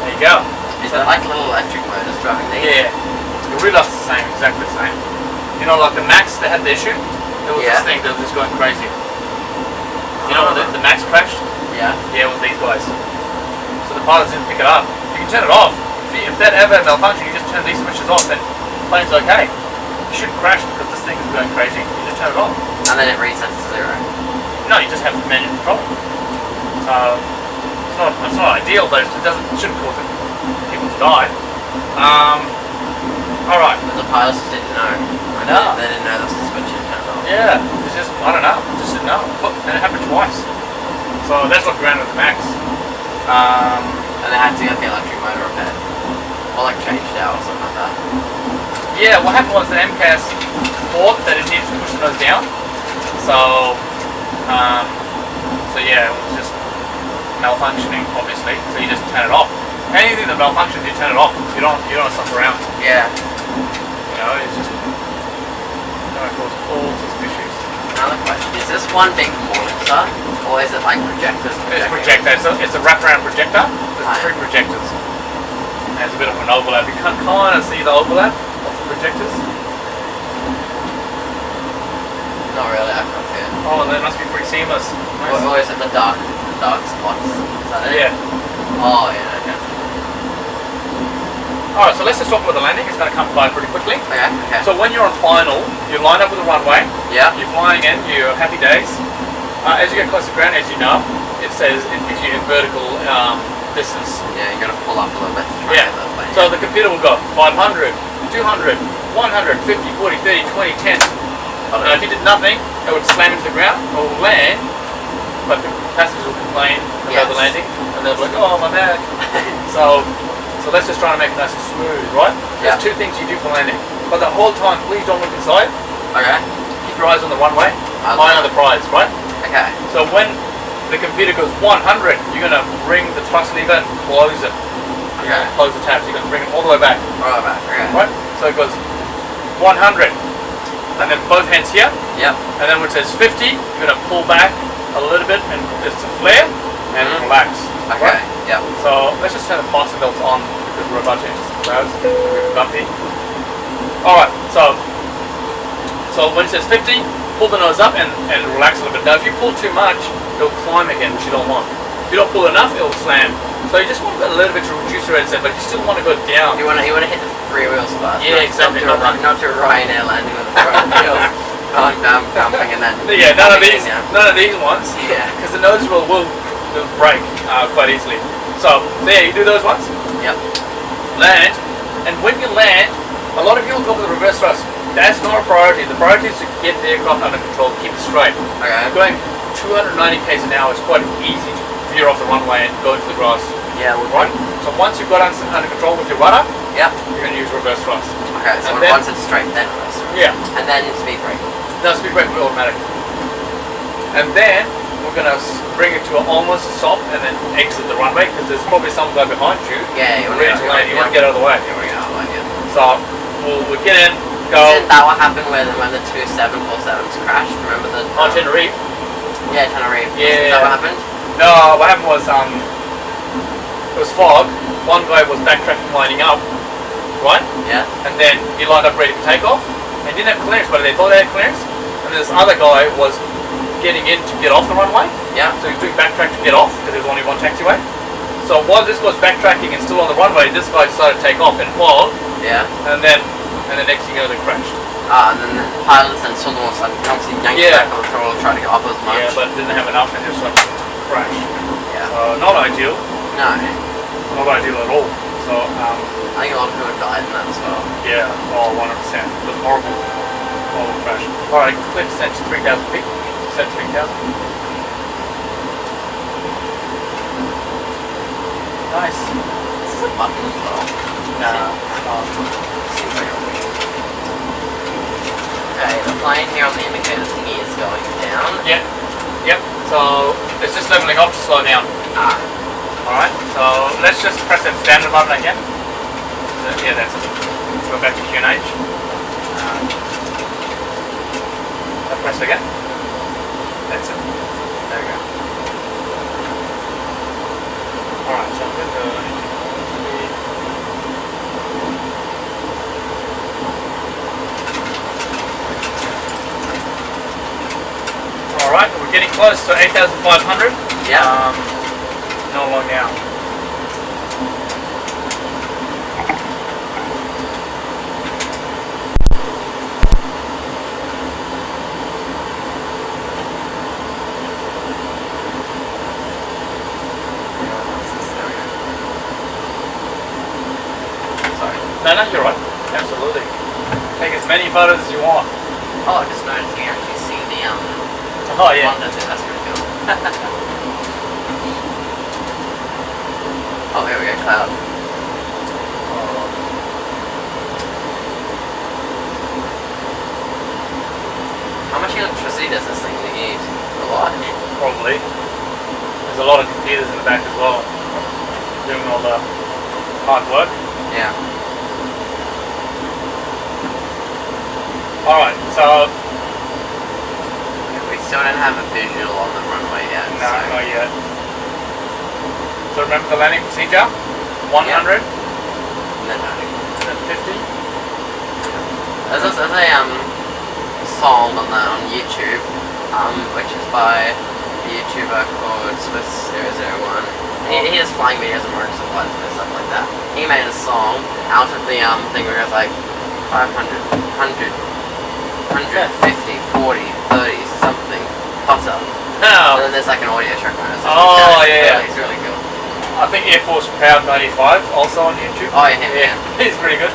There you go. Is that like little electric motors driving these? Yeah. The real stuff's the same, exactly the same. You know, like the Max, they had the issue. There was this thing that was just going crazy. You know, when the Max crashed? Yeah. Yeah, with these guys. So the pilots didn't pick it up. You can turn it off. If that ever malfunction, you just turn these switches off, then the plane's okay. You shouldn't crash because this thing is going crazy. You just turn it off. And then it resets to 0. No, you just have to manual control. So it's not ideal, but it shouldn't cause people to die. Alright. But the pilots just didn't know. No. They didn't know that's the switch you turned off. Yeah, it's just, I don't know, just didn't know. And it happened twice. So that's what grounded the Max. And they had to get the electric motor repaired. Or like changed out or something like that. Yeah, what happened was the MCAS thought that it needed to push the nose down. So yeah, it was just malfunctioning, obviously. So you just turn it off. Anything that malfunctions, you turn it off. You don't stuff around. Yeah. You know, it's just going to cause all sorts of issues. Another question: is this one big monitor, or is it like projectors? It's a projector. It's a wraparound projector. There's 3 projectors. And there's a bit of an overlap. You can kind of see the overlap of the projectors. Not really. I can't see it. Oh, that must be pretty seamless. Nice. Or is it the dark spots? Is that it? Yeah. Oh yeah. Okay. Alright, so let's just talk about the landing. It's going to come by pretty quickly. Okay. So when you're on final, you line up with the runway. Yeah. You're flying in. You're happy days. As you get close to ground, as you know, it says it gives you in vertical distance. Yeah, you got to pull up a little bit. Yeah. So the computer will go 500, 200, 100, 50, 40, 30, 20, 10. Now, if you did nothing, it would slam into the ground or land, but the passengers will complain about the landing, and they'll be like, "Oh, my back." So let's just try to make it nice and smooth, right? There's 2 things you do for landing, but the whole time, please don't look inside. Okay. Keep your eyes on the runway, eye on the prize, right? Okay. So when the computer goes 100, you're going to bring the thrust lever and close it. Okay. Close the tabs. You're going to bring it all the way back. All the way back. Okay. Right? So it goes 100, and then both hands here. Yep. And then when it says 50, you're going to pull back a little bit and just to flare and relax. Okay. Right? Yep. So let's just turn the fasten belts on because we're about to enter some clouds. We're bumpy. Alright, so when it says 50, pull the nose up and relax a little bit. Now if you pull too much, it'll climb again, which you don't want. If you don't pull enough, it'll slam. So you just want a little bit to reduce your headset, but you still want to go down. You want to hit the 3 wheels first. Yeah, exactly. Not to Ryanair landing with the front wheels. Going down, bumping, and then. Yeah, none of these ones. Yeah. Because the nose will break quite easily. So there, you do those ones. Yep. Land, and when you land, a lot of people go for the reverse thrust. That's not a priority. The priority is to get the aircraft under control, keep it straight. Okay. Going 290 km an hour is quite easy to veer off the runway and go into the grass. Yeah. Right. So once you've got under control with your rudder, yep, you're going to use reverse thrust. Okay. So once it's straight, then reverse thrust. Yeah. And then speed brake. No, speed brake will be automatic. And then we're going to bring it to almost a stop and then exit the runway because there's probably some guy behind you. Yeah, you want to get out of the way. Yeah, we're going out of the way. Yeah. So we'll get in, go. Isn't that what happened when the 2 747s crashed? Remember the? On Tenerife. Yeah, Tenerife. Yeah. Is that what happened? No, what happened was it was fog. One guy was backtracking, lining up, right? Yeah. And then he lined up ready for takeoff, and didn't have clearance, but they thought they had clearance. And this other guy was getting in to get off the runway. Yeah. So he was doing backtrack to get off because there was only one taxiway. So while this guy's backtracking and still on the runway, this guy decided to take off in fog. Yeah. And then next thing you know, they crashed. And then the pilots and someone was like obviously yanked back on the throttle trying to get off as much. Yeah, but didn't have enough and just like crash. Yeah. Not ideal. No. Not ideal at all. So I think a lot of people died in that as well. Yeah, 100%. It was horrible. Horrible crash. Alright, clear descent to 3,000 feet. Descent 3,000. Nice. This is a button as well. Nah, it's not. Seems like a Okay, the plane here on the indicator thingy is going down. Yep. Yep. So it's just leveling off to slow down. Alright, so let's just press that standard button again. So, yeah, that's it. Go back to QNH. Press it again. That's it. There we go. Alright, so I'm going to go. Alright, we're getting close to 8,500. Yeah. Not long now. Sorry. No, you're right. Absolutely. Take as many photos as you want. Oh, I just noticed you actually see the Oh yeah. That's pretty cool. Oh, here we go, cloud. How much electricity does this thing need? A lot. Probably. There's a lot of computers in the back as well, doing all the hard work. Yeah. Alright, so We still don't have a visual on the runway yet. no, not yet. So remember the landing procedure? 100, Yeah. then 50. There's a song on YouTube, which is by a YouTuber called Swiss001. He does flying videos and motor supplies and stuff like that. He made a song out of the thing where it goes like 500, 100, 150, 40, 30, something, hotter. Now, And then there's like an audio track on it. So Oh, it's yeah. It's really cool. I think Air Force Proud 95 also on YouTube. Oh, yeah, yeah. He's pretty good.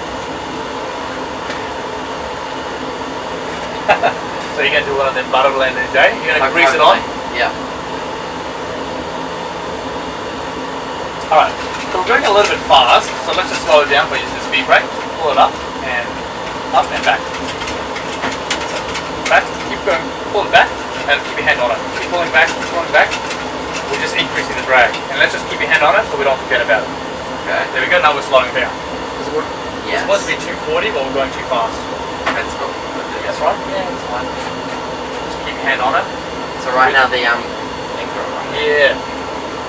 So you're going to do one of them butter landings, eh? You're going to grease it on? Yeah. Alright, so we're going a little bit fast, so let's just slow it down by using the speed brake. Pull it up and back. So, back, keep going, pull it back, and keep your hand on it. Keep pulling back, We're just increasing the drag. And let's just keep your hand on it so we don't forget about it. Okay. There we go, now we're slowing down. We're Yes. supposed to be 240, but we're going too fast. That's cool. That's right? Yeah, that's fine. Just keep your hand on it. So right now the anchor on. Yeah.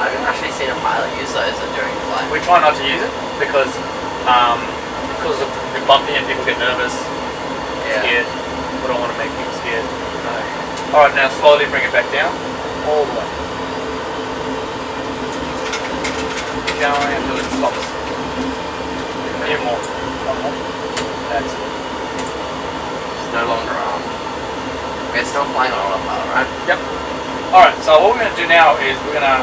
I haven't actually seen a pilot use those during flight. We try not to use it because of the bumpy and people get nervous, scared. We don't want to make people scared. No. Alright, now slowly bring it back down. All the way. Keep going until it stops. A few more. One more. That's it. It's no longer on. We're still flying on autopilot, right? Yep. Alright, so what we're going to do now is we're going to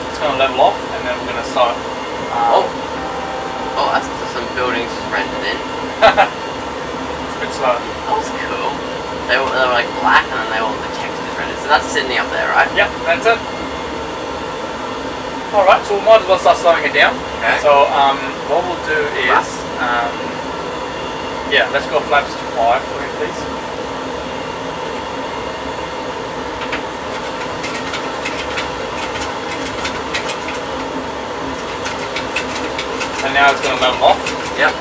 it's going to level off and then we're going to start. Oh, that's some buildings just rendered in. It's a bit slow. That was cool. They were like black and then they all the text is rendered. So that's Sydney up there, right? Yep, that's it. Alright, so we might as well start slowing it down. Okay. So what we'll do is, yeah, let's go flaps to 5 for me, please. And now it's going to level off. Yep.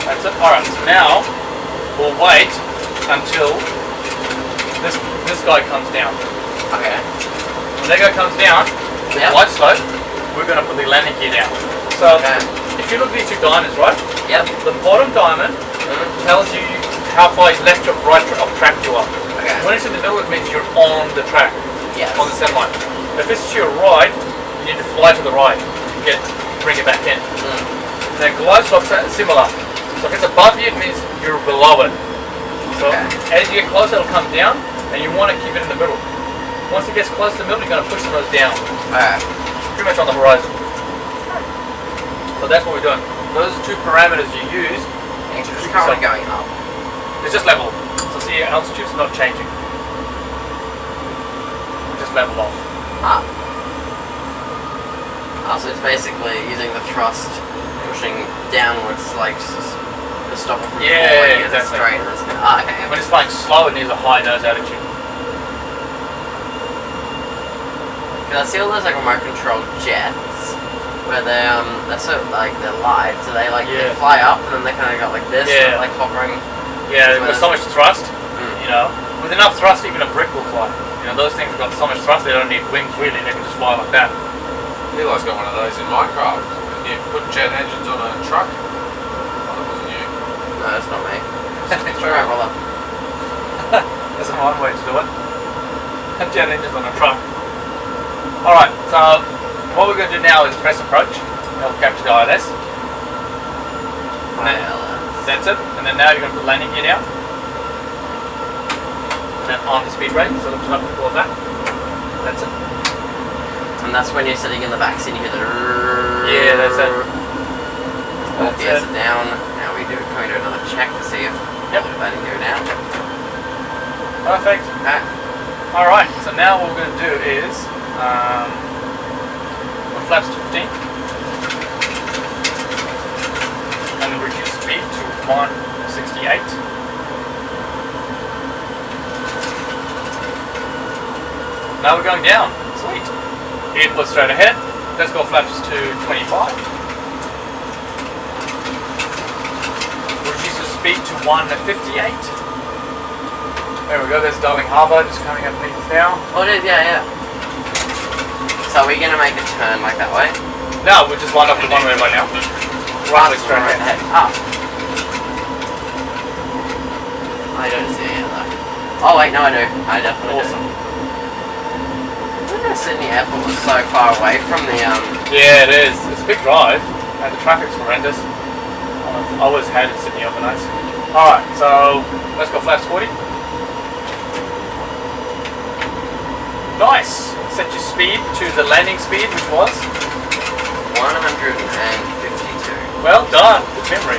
That's it. Alright, so now we'll wait until this guy comes down. Okay. When that guy comes down, with the light slope, we're going to put the landing gear down. So if you look at these two diamonds, right? Yep. The bottom diamond tells you how far left or right of track you are. Okay. When it's in the middle, it means you're on the track, on the center line. If it's to your right, you need to fly to the right to bring it back in. The glide slope's similar. So if it's above you, it means you're below it. So as you get closer, it'll come down, and you want to keep it in the middle. Once it gets close to the middle, you're going to push those down. Pretty much on the horizon. So that's what we're doing. Those two parameters you use. It's currently going up. It's just level. So see, your altitude's not changing. Just level off. Ah. So it's basically using the thrust, pushing downwards, like to stop it from falling exactly. straight. Okay. When it's flying slow, it needs a high nose attitude. Because I see all those like remote controlled jets where they're so like they're live, so they like they fly up and then they kind of go like this, like hovering. Yeah, with so much thrust, you know, with enough thrust, even a brick will fly. You know, those things have got so much thrust, they don't need wings really, they can just fly like that. Eli's got one of those in Minecraft. You put jet engines on a truck. Oh, that wasn't you. No, that's not me. Sure, brother. That's a hard way to do it. Jet engines on a truck. Alright, so what we're going to do now is press approach. It'll capture the ILS. And then, that's it. And then now you're going to put landing gear down. And then on the speed brake, so lift it up and pull it back. That's it. And that's when you're sitting in the back seat and you hear the... Yeah, that's it. All gears are down. Now we do going to do another check to see if the landing gear now. Perfect. Alright, so now what we're going to do is we'll flaps to 15 and then reduce speed to 168. Now we're going down. Sweet. Input straight ahead. Let's go flaps to 25. Reduce the speed to 158. There we go, there's Darling Harbour just coming underneath us now. Oh, it is, yeah. So are we going to make a turn like that way? No, we're just lined up the one way right now. Right straight ahead. Ah. I don't see it though. Oh wait, no I do. I definitely do. Sydney Airport was so far away from the Yeah, it is. It's a big drive, and the traffic's horrendous. I always hated Sydney overnights. Alright, so let's go flaps 40. Nice! Set your speed to the landing speed, which was 152. Well done. Good memory.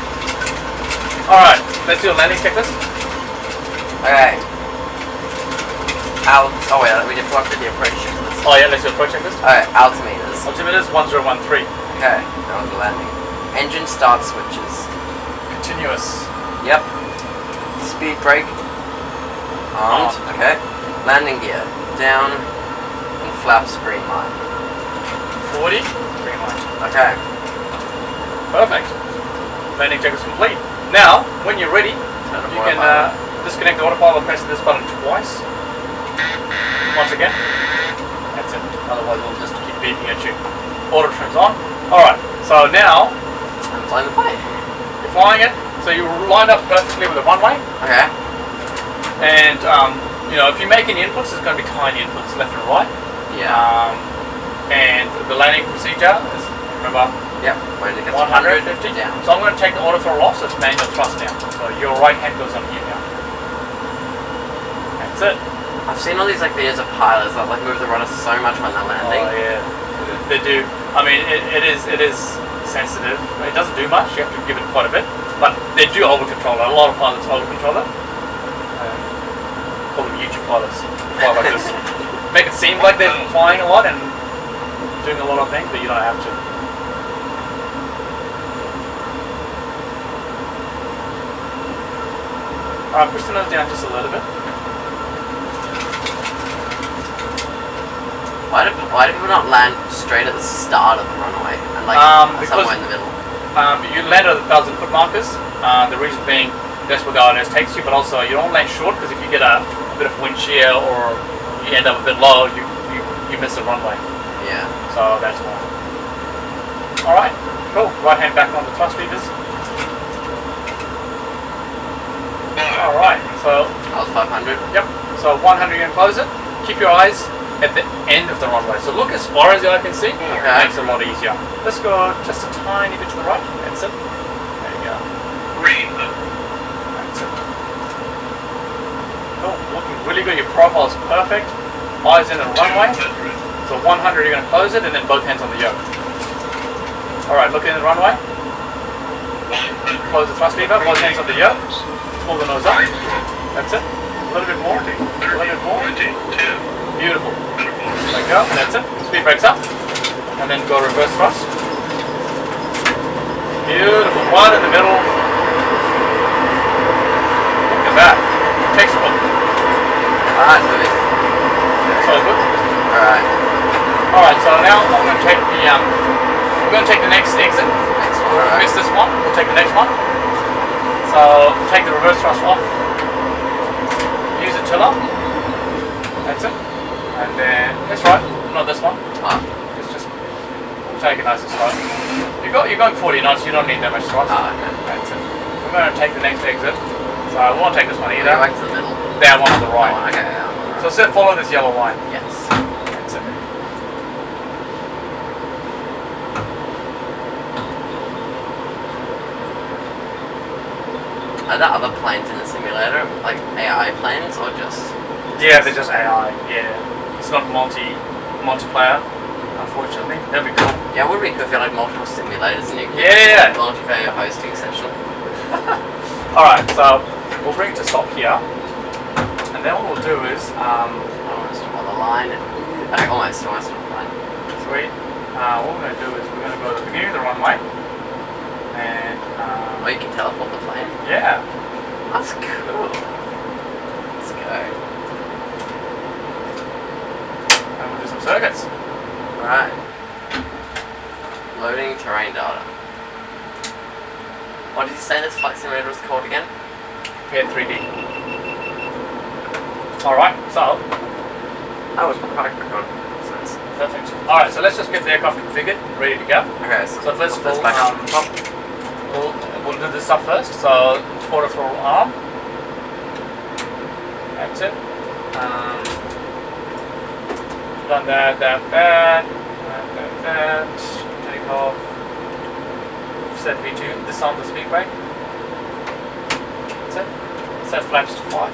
Alright, let's do a landing checklist. Okay. Oh wait, we just looked at the approach checklist. Oh yeah, let's do approach checklist. Alright, altimeters. Altimeters 1013. Okay, that was the landing. Engine start switches. Continuous. Yep. Speed brake. Armed. Okay. Landing gear. Down. And flaps green light. 40. Green light. Okay. Perfect. Landing check is complete. Now, when you're ready, you can disconnect the autopilot, press this button twice. Once again. That's it. Otherwise it'll just keep beeping at you. Auto trim's on. Alright, so now I'm flying the plane. You're flying it, so you're lined up perfectly with the runway. Okay. And you know, if you make any inputs, it's going to be tiny inputs left and right. Yeah. And the landing procedure is, remember, yep, when it gets 150 down. So I'm going to take the auto throttle off, so it's manual thrust down. So your right hand goes on here now. That's it. I've seen all these like videos of pilots that like move the rudder so much when they're landing. Oh yeah, they do. I mean, it is sensitive. It doesn't do much. You have to give it quite a bit, but they do over control it. A lot of pilots over control it. Call them YouTube pilots. Fly like this. Make it seem like they're flying a lot and doing a lot of things, but you don't have to. Alright, push the nose down just a little bit. Why do people not land straight at the start of the runway and like somewhere in the middle? You land at the 1,000-foot markers. The reason being that's where the ILS takes you, but also you don't land short because if you get a bit of wind shear or you end up a bit low, you miss the runway. Yeah. So that's why. Alright, cool. Right hand back on the thrust levers. Alright, so that was 500. Yep. So 100 you're gonna close it. Keep your eyes at the end of the runway. So look as far as the eye can see. Okay. Makes it a lot easier. Let's go just a tiny bit to the right. That's it. There you go. Green. That's it. Cool. Looking really good. Your profile is perfect. Eyes in the runway. So 100 you're going to close it and then both hands on the yoke. Alright, look in the runway. Close the thrust lever. Both hands on the yoke. Pull the nose up. That's it. A little bit more. A little bit more. Beautiful. Let go, and that's it. Speed brakes up. And then go reverse thrust. Beautiful. One in the middle. Look at that. Textbook. Alright, moving. That's all good. Alright. Alright, so now I'm going to take the we're going to take the next exit. Next one, alright. Miss this one. We'll take the next one. So take the reverse thrust off. Use the tiller. That's it. And then that's right. Not this one. Oh. Just take it nice and slow. You're going 40 knots. You don't need that much thrust. Oh, okay. That's it. We're going to take the next exit. So I won't take this one either. Go back to the middle. That one on the right. Oh, okay, yeah. So instead follow this yellow line. Yes. That's it. Are there other planes in the simulator, like AI planes, or just? Yeah, they're just AI. Yeah, it's not multiplayer, unfortunately. That'd be cool. Yeah, it would be cool if you had like multiple simulators and you could Yeah. like, multiplayer hosting session. All right, so we'll bring it to stop here, and then what we'll do is Almost on the line. Okay, almost on the line. sweet. What we're going to do is we're going to go to the beginning of the runway, and Or you can teleport the plane. yeah. That's cool. Let's go. And we'll do some circuits. Alright. Loading terrain data. What did you say this flight simulator was called again? Yeah, 3D. Alright, so That was quite quick on. perfect. Alright, so let's just get the aircraft configured, ready to go. Okay, So first of all, back up the top. we'll do this stuff first. So quarter throttle arm. That's it. Done that. Take off. Set V2. Disarm the speed brake. That's it. Set flaps to 5.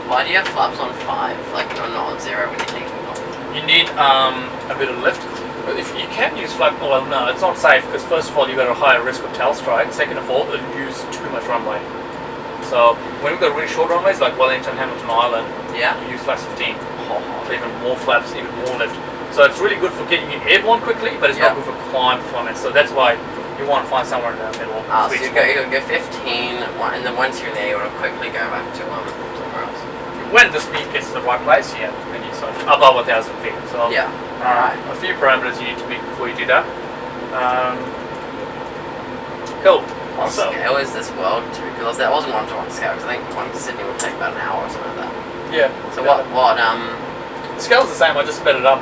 Why do you have flaps on 5? Like not on 0 when you're taking off? You need a bit of lift. But if you can use flap, well, no, it's not safe because first of all you've got a higher risk of tail strike. Second of all, it'll use too much runway. So when we've got really short runways like Wellington, Hamilton Island, Yeah. we use flaps 15. So even more flaps, even more lift. So it's really good for getting you airborne quickly, but it's not good for climb performance. So that's why you want to find somewhere in the middle. So you go 15, and then once you're there, you want to quickly go back to somewhere else. When the speed gets to the right place, yeah, then you sort of above 1,000 feet. So Yeah. a few parameters you need to meet before you do that. Cool. What So, scale is this world to? Because that wasn't 1-to-1 scale. Because I think one to Sydney would take about an hour or something like that. yeah. So yeah. what The scale's the same. I just sped it up.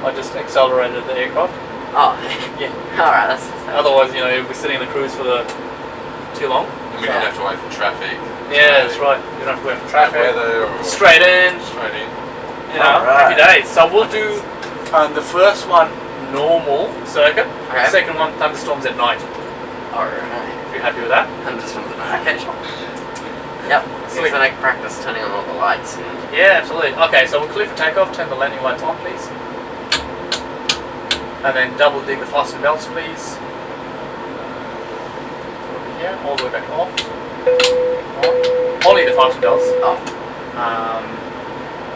I just accelerated the aircraft. Oh. Yeah. All right. That's Otherwise, you'd be sitting in the cruise for too long. And we didn't have to wait for traffic. Yeah, that's right. You don't have to wait for traffic. Weather or Straight in. straight in. Happy days. So we'll do the first one normal circuit. Okay. Second one thunderstorms at night. all right. If you're happy with that. And just from the okay. Yep. So Sweet. then I can practice turning on all the lights. And Yeah, absolutely. Okay, so we'll clear for takeoff. Turn the landing lights on, please. And then double dig the fasten belts, please. Over here, all the way back off. On. Only the fasten belts. oh.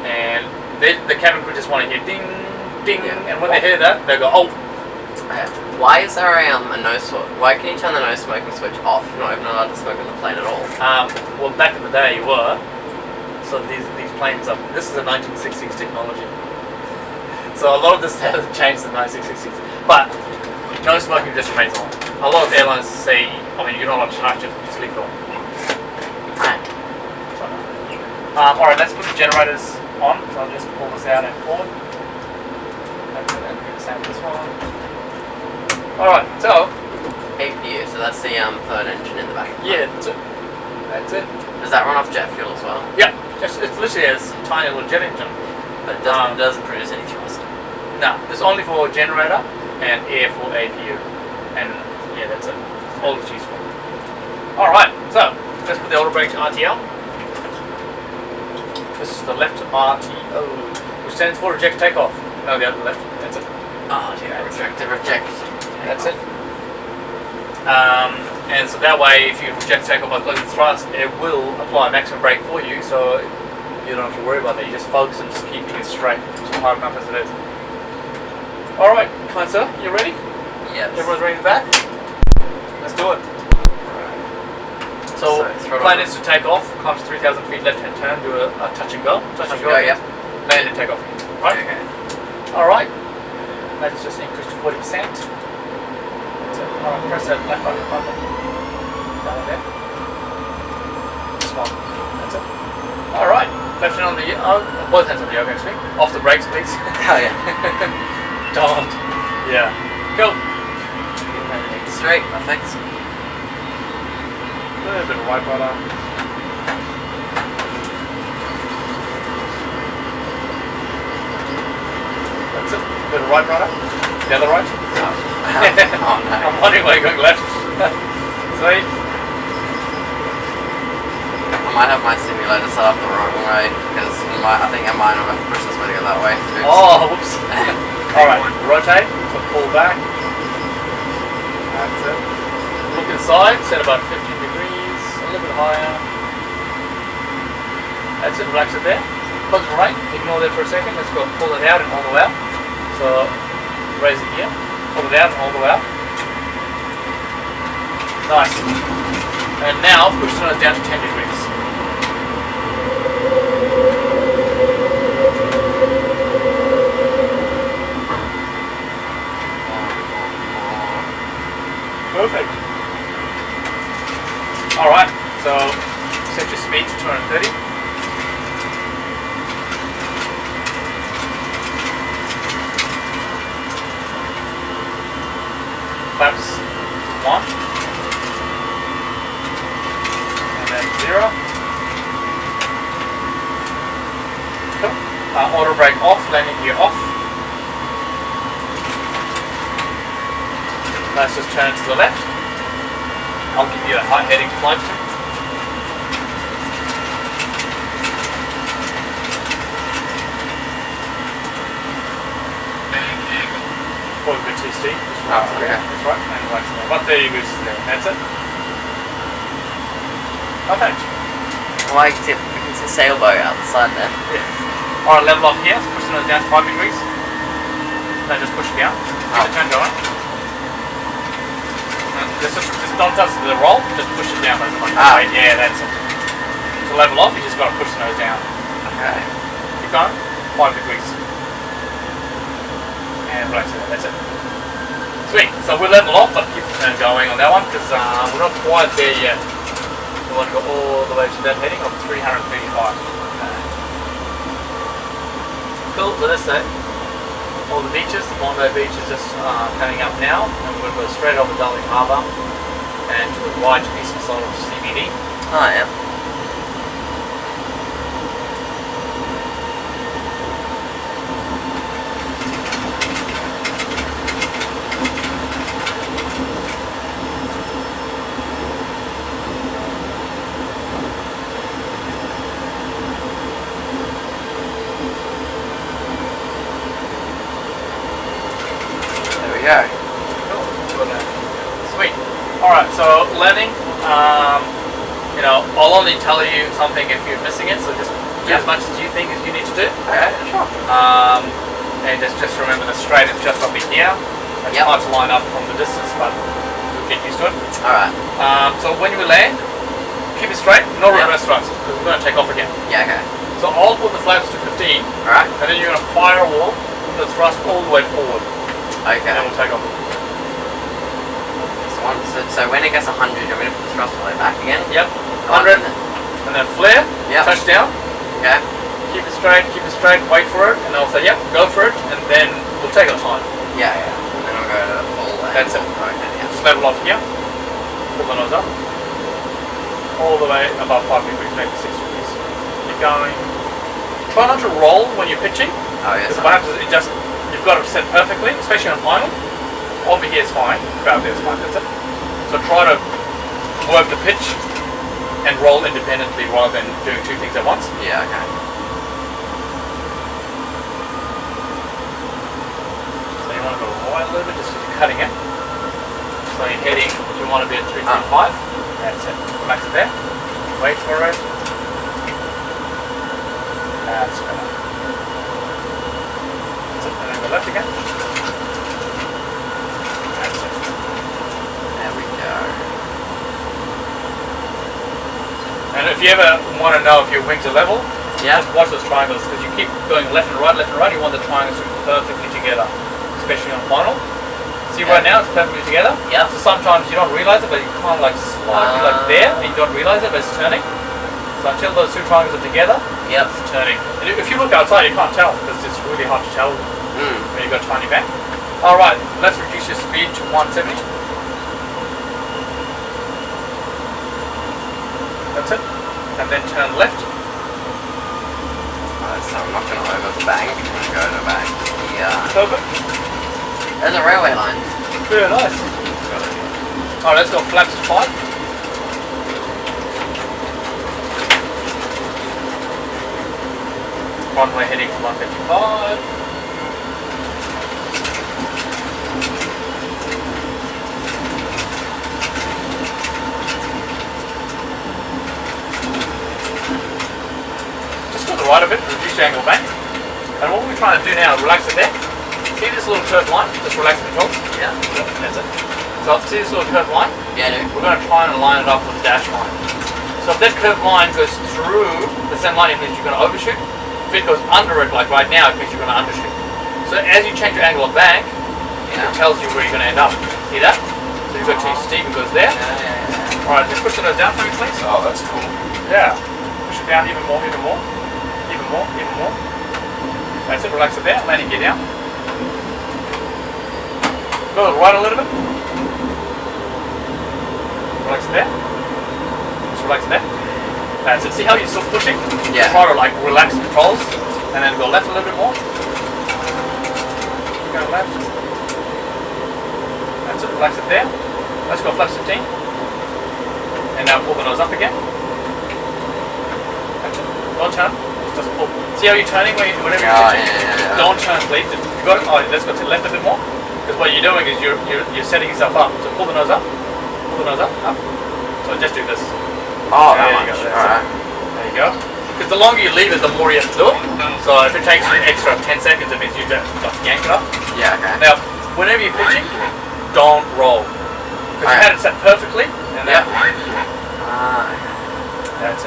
And the cabin crew just want to hear ding, ding, Yeah. and when they hear that, they go, oh. Okay. Why is there a no smoke? Why can you turn the no smoking switch off? You're not even allowed to smoke on the plane at all. Well, back in the day you were. So these planes are. This is a 1960s technology. So a lot of this has changed in the 1960s. But no smoking just remains on. A lot of airlines say, you're not allowed to touch it, just leave it on. Right. Alright, let's put the generators on. So I'll just pull this out and forward. And do the same with this one. Alright, so. APU, so that's the third engine in the back. Yeah, that's it. That's it. Does that run off jet fuel as well? Yeah, it's literally a tiny little jet engine. But it doesn't produce any thrust. No, it's only for generator and air for APU. And yeah, that's it. That's all it's used for. Alright, so let's put the auto brake to RTL. This is the left RTO, which stands for reject takeoff. No, the other left. That's it. Oh, yeah, reject. That's it. And so that way, if you reject takeoff by closing thrust, it will apply maximum brake for you. So you don't have to worry about that. You just focus on just keeping it straight, just hard enough as it is. Alright, kind sir, you ready? Yes. Everyone's ready to back? Let's do it. So plan is to take off, comes 3,000 feet left hand turn, do a touch and go. Touch and go, yeah. Land and take off. Right? Okay. Alright. Let's just increase to 40%. So, press that black button down there. Small. That's it. Alright. Left hand on the both hands on the yoke actually. Off the brakes please. Oh yeah. Don't. Yeah. Go. Straight, perfect. A little bit of white rudder. That's it. A bit of right rudder. The other right. Oh no. I'm wondering why you're going left. Sweet. I might have my simulator set up the wrong way because I think I might have pushed this way to go that way. Oops. Oh, whoops. Alright, rotate, so pull back. That's it. Look inside, set about 50 degrees, a little bit higher. That's it, relax it there. Close the right, ignore that for a second. Let's go pull it out and all the way out. So, raise it here, pull it out and all the way out. Nice. And now push the nose down to 10 degrees. Perfect. Alright, so set your speed to 230. Flaps 1. And then 0. Cool. Auto brake off, landing gear off. Let's just turn to the left. I'll give you a high heading to fly to. Probably a bit too steep. Oh, okay. That's right. And right to there. About 30 degrees there. That's it. Perfect. I like to it's a sailboat outside there. Yeah. Alright, level off here. So push the nose down to 5 degrees. Then just push it down. Keep the turn going. Just don't touch the roll, just push it down. Yeah, that's it. To level off, you just got to push the nose down. Okay. Keep going. 5 degrees. And relax it. That's it. Sweet. So we'll level off, but keep the turn going on that one because we're not quite there yet. We want to go all the way to that heading of 335. Okay. Cool. So that's it. All the beaches, the Bondi Beach is just coming up now, and we're going to go straight over Darling Harbour and to the wide eastern side of CBD. Oh yeah. Yeah. Cool. Sweet. Alright, so landing, you know, I'll only tell you something if you're missing it, so just do as much as you think as you need to do. Okay, sure. And just remember the straight is just up in here. It's hard to line up from the distance, but you'll get used to it. Alright. So when you land, keep it straight, no reverse thrust, because we're going to take off again. Yeah, okay. So I'll put the flaps to 15, alright, and then you're going to firewall the thrust all the way forward. Okay. And then we'll take off. So when it gets 100, you're going to put the thrust all the way back again? Yep. 100. And then flare. Yep. Touch down. Okay. Keep it straight, wait for it, and I'll say, yep, go for it, and then we'll take our time. Yeah, yeah. And then we'll go to full land. That's it. Okay, yeah. Just level off here. Pull the nose up. All the way above 5 degrees, maybe 6 degrees. Keep going. Try not to roll when you're pitching. Oh, yes. Because perhaps it just, you've got it set perfectly, especially on final. Over here is fine, about there is fine, that's it. So try to work the pitch and roll independently rather than doing two things at once. Yeah, okay. So you want to go right a little bit just because you're cutting it. So you're heading, you want to be at 335. That's it. Relax it there. Wait for it. That's better. That's it. And then go left again. That's it. There we go. And if you ever want to know if your wings are level, yeah, just watch those triangles, because you keep going left and right, you want the triangles to be perfectly together, especially on final. See, right now it's perfectly together. Yeah. So sometimes you don't realize it, but you kind of like slightly like there, and you don't realize it, but it's turning. So until those two triangles are together, it's turning. And if you look outside, you can't tell, because it's really hard to tell when you've got tiny back. Alright, let's reduce your speed to 170. That's it. And then turn left. So I'm not going to over the bank, I'm going to go to the bank. Yeah. Perfect. There's a railway line. Very nice. Alright, let's go flaps to 5. Runway heading to 155. Just to the right a bit, reduce your angle back. And what we're trying to do now is relax it there. See this little curved line? Just relax the controls. Yeah. That's it. So see this little curved line? Yeah, I do. We're going to try and line it up with the dash line. So if that curved line goes through the same line, it means you're going to overshoot. If it goes under it, like right now, it means you're going to undershoot. So as you change your angle of bank, it tells you where you're going to end up. See that? So you've got too steep, it goes there. Alright, just push those down for me, please. Oh, that's cool. Yeah. Push it down even more, even more. Even more, even more. That's it, relax it there, landing gear down. Go right a little bit. Relax it there. Just relax it there. That's it. See how you're still pushing? Yeah. Try to like relax the controls and then go left a little bit more. Go left. That's it. Relax it there. Let's go flaps 15. And now pull the nose up again. That's it. Don't turn. Just pull. See how you're turning whenever you're pitching? Yeah. Don't turn, please. You got it. Oh, let's go to the left a bit more. Because what you're doing is you're setting yourself up. So pull the nose up. Pull the nose up. Up. So just do this. Oh, there that you much. go. Alright. There you go. Because the longer you leave it, the more you have to do it. So if it takes you an extra 10 seconds, it means you just yank it up. Yeah, okay. Now, whenever you're pitching, don't roll. Because you had it set perfectly. And that's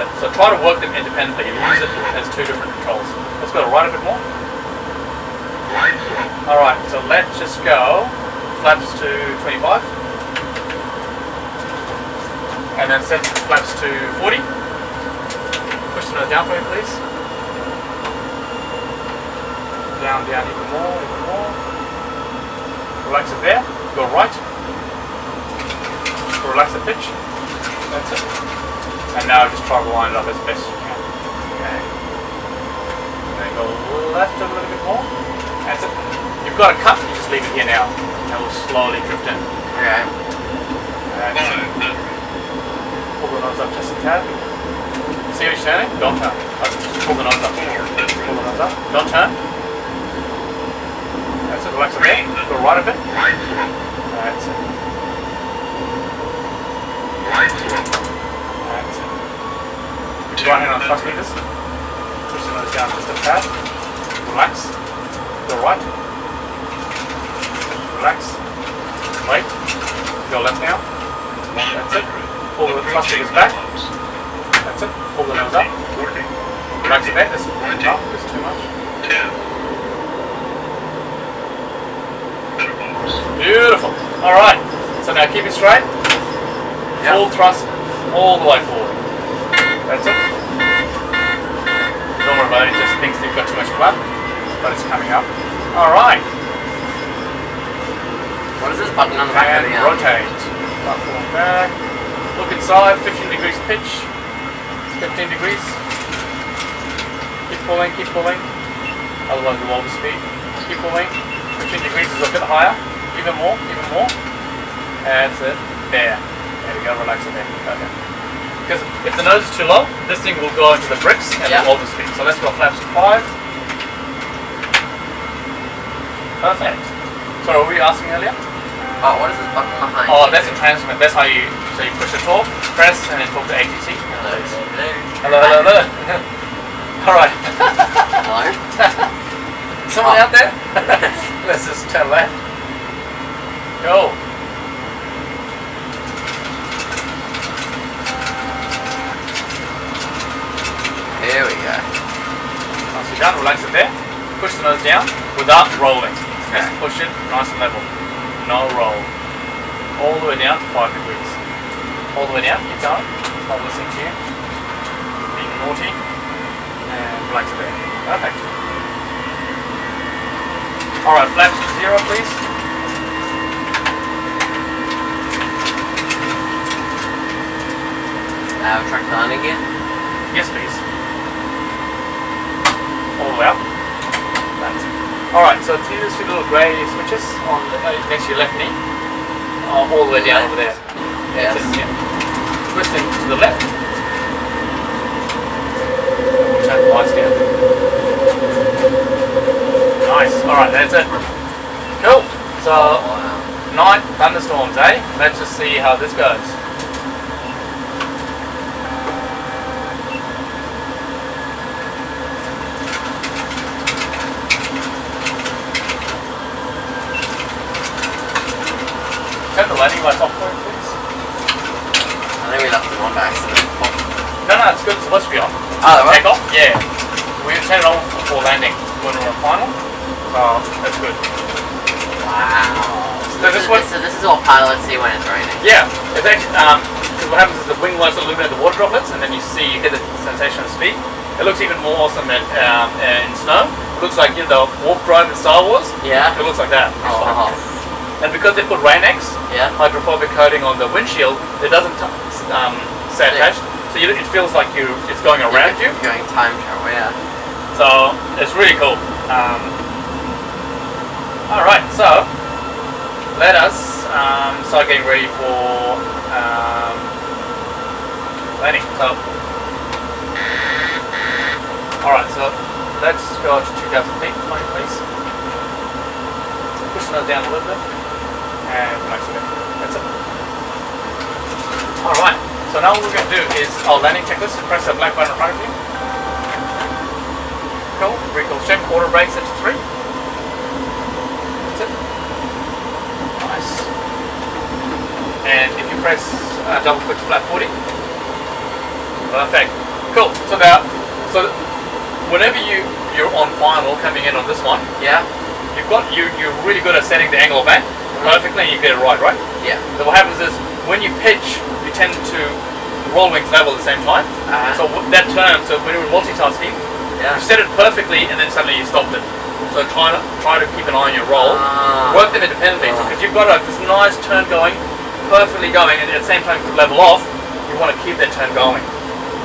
it. So try to work them independently. You use it as two different controls. Let's go right a bit more. Alright, so let's just go flaps to 25. And then set flaps to 40. Push the nose down for me, please. Down, down, even more, even more. Relax it there. Go right. Relax the pitch. That's it. And now just try to line it up as best you can. Okay. Then go left a little bit more. That's it. You've got a cut, you just leave it here now. And it will slowly drift in. Okay. That's it. Pull the nose up just a tad. See how you're turning? Don't turn. Just pull the nose up. Pull the nose up. Don't turn. That's it. Relax it there. Go right a bit. That's it. That's it. Put your right hand on the thrust levers. Push the nose down just a tad. Relax. Go right. Relax. Wait. Go left now. That's it. Pull the thrust levers back. That's it. Pull the nose up. Relax it back. This is tough. This is too much. Beautiful. Alright. So now keep it straight. Full thrust all the way forward. That's it. Don't worry about it. It just thinks you've got too much flap. But it's coming up. Alright. What is this button on the back of the arm? Rotate. Platform back. Look inside. 15 degrees pitch. 15 degrees. Keep pulling, keep pulling. Otherwise we'll overspeed. Keep pulling. 15 degrees is a bit higher. Even more, even more. That's it. There. There we go, relax it there. Okay. Because if the nose is too low, this thing will go into the bricks and will overspeed. So let's go flaps to 5. Perfect. So what were you asking earlier? Oh, what is this button behind? Oh, that's a transmit. That's how you, so you push the torque, press, and then talk to ATC. Hello. Hello, hello, hello. Alright. Hello? Someone out there? Let's just turn left. Go. Here we go. Once you're done, relax it there. Push the nose down without rolling. Just push it nice and level. No roll. All the way down to 5 degrees. All the way down, keep going. It's not listening to you. Being naughty. And relax it there. Perfect. Alright, flaps to 0 please. Track landing again? Yes please. All the way up. That's it. Alright, so these two little grey switches on the, next to your left knee. All the way down over there. Yes. Yeah. Twisting to the left. Turn the lights down. Nice. Alright, that's it. Cool. So, night thunderstorms, eh? Let's just see how this goes. Turn the landing lights off for it, please. I think we left them on by accident. No, it's good. It's supposed to be on. Oh, right. Takeoff? Yeah. We turn it on before landing when we're on final. So that's good. Wow. So this is all pilot see when it's raining. Yeah. It's actually because what happens is the wing lights illuminate the water droplets, and then you get the sensation of speed. It looks even more awesome in snow. It looks like the warp drive in Star Wars. Yeah. It looks like that. Oh. And because they put Rain-X hydrophobic coating on the windshield, it doesn't stay attached. So it feels like it's going around you. You're going time travel, yeah. So it's really cool. Alright, so let us start getting ready for landing. So, alright, so let's go to 2,000 feet, please. Push the nose down a little bit. And relax a bit. That's it. Alright, so now what we're going to do is our landing checklist. Press the black button in front of you. Cool. Recoil check. Auto brakes at 3. That's it. Nice. And if you press double click to flat 40. Perfect. Cool. So whenever you're on final coming in on this one, you're really good at setting the angle of bank perfectly, and you get it right? Yeah. So what happens is when you pitch, you tend to roll wings level at the same time. So that turn, so when you're multitasking, you set it perfectly, and then suddenly you stopped it. So try to keep an eye on your roll. Work them independently, because you've got this nice turn going, perfectly going, and at the same time to level off, you want to keep that turn going.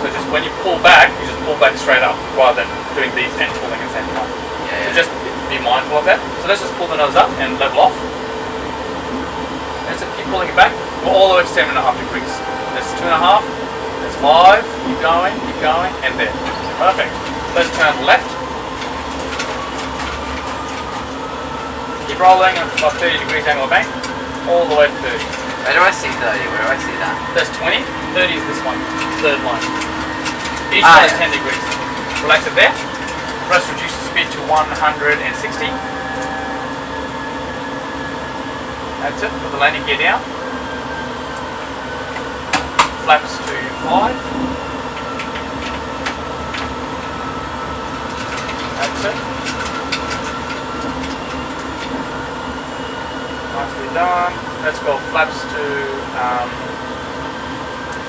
So just when you pull back, you just pull back straight up, rather than doing these and pulling at the same time. So just be mindful of that. So let's just pull the nose up and level off. And so keep pulling it back. Go all the way to 7.5 degrees. That's 2.5. That's 5. Keep going, and there. Perfect. Let's turn left. Keep rolling up to 30 degrees angle of bank. All the way to 30. Where do I see 30? Where do I see that? That's 20. 30 is this one. Third line. Each one is 10 degrees. Relax it there. Press reduce the speed to 160. That's it. Put the landing gear down. Flaps to 5. That's it. Nicely done. Let's go flaps to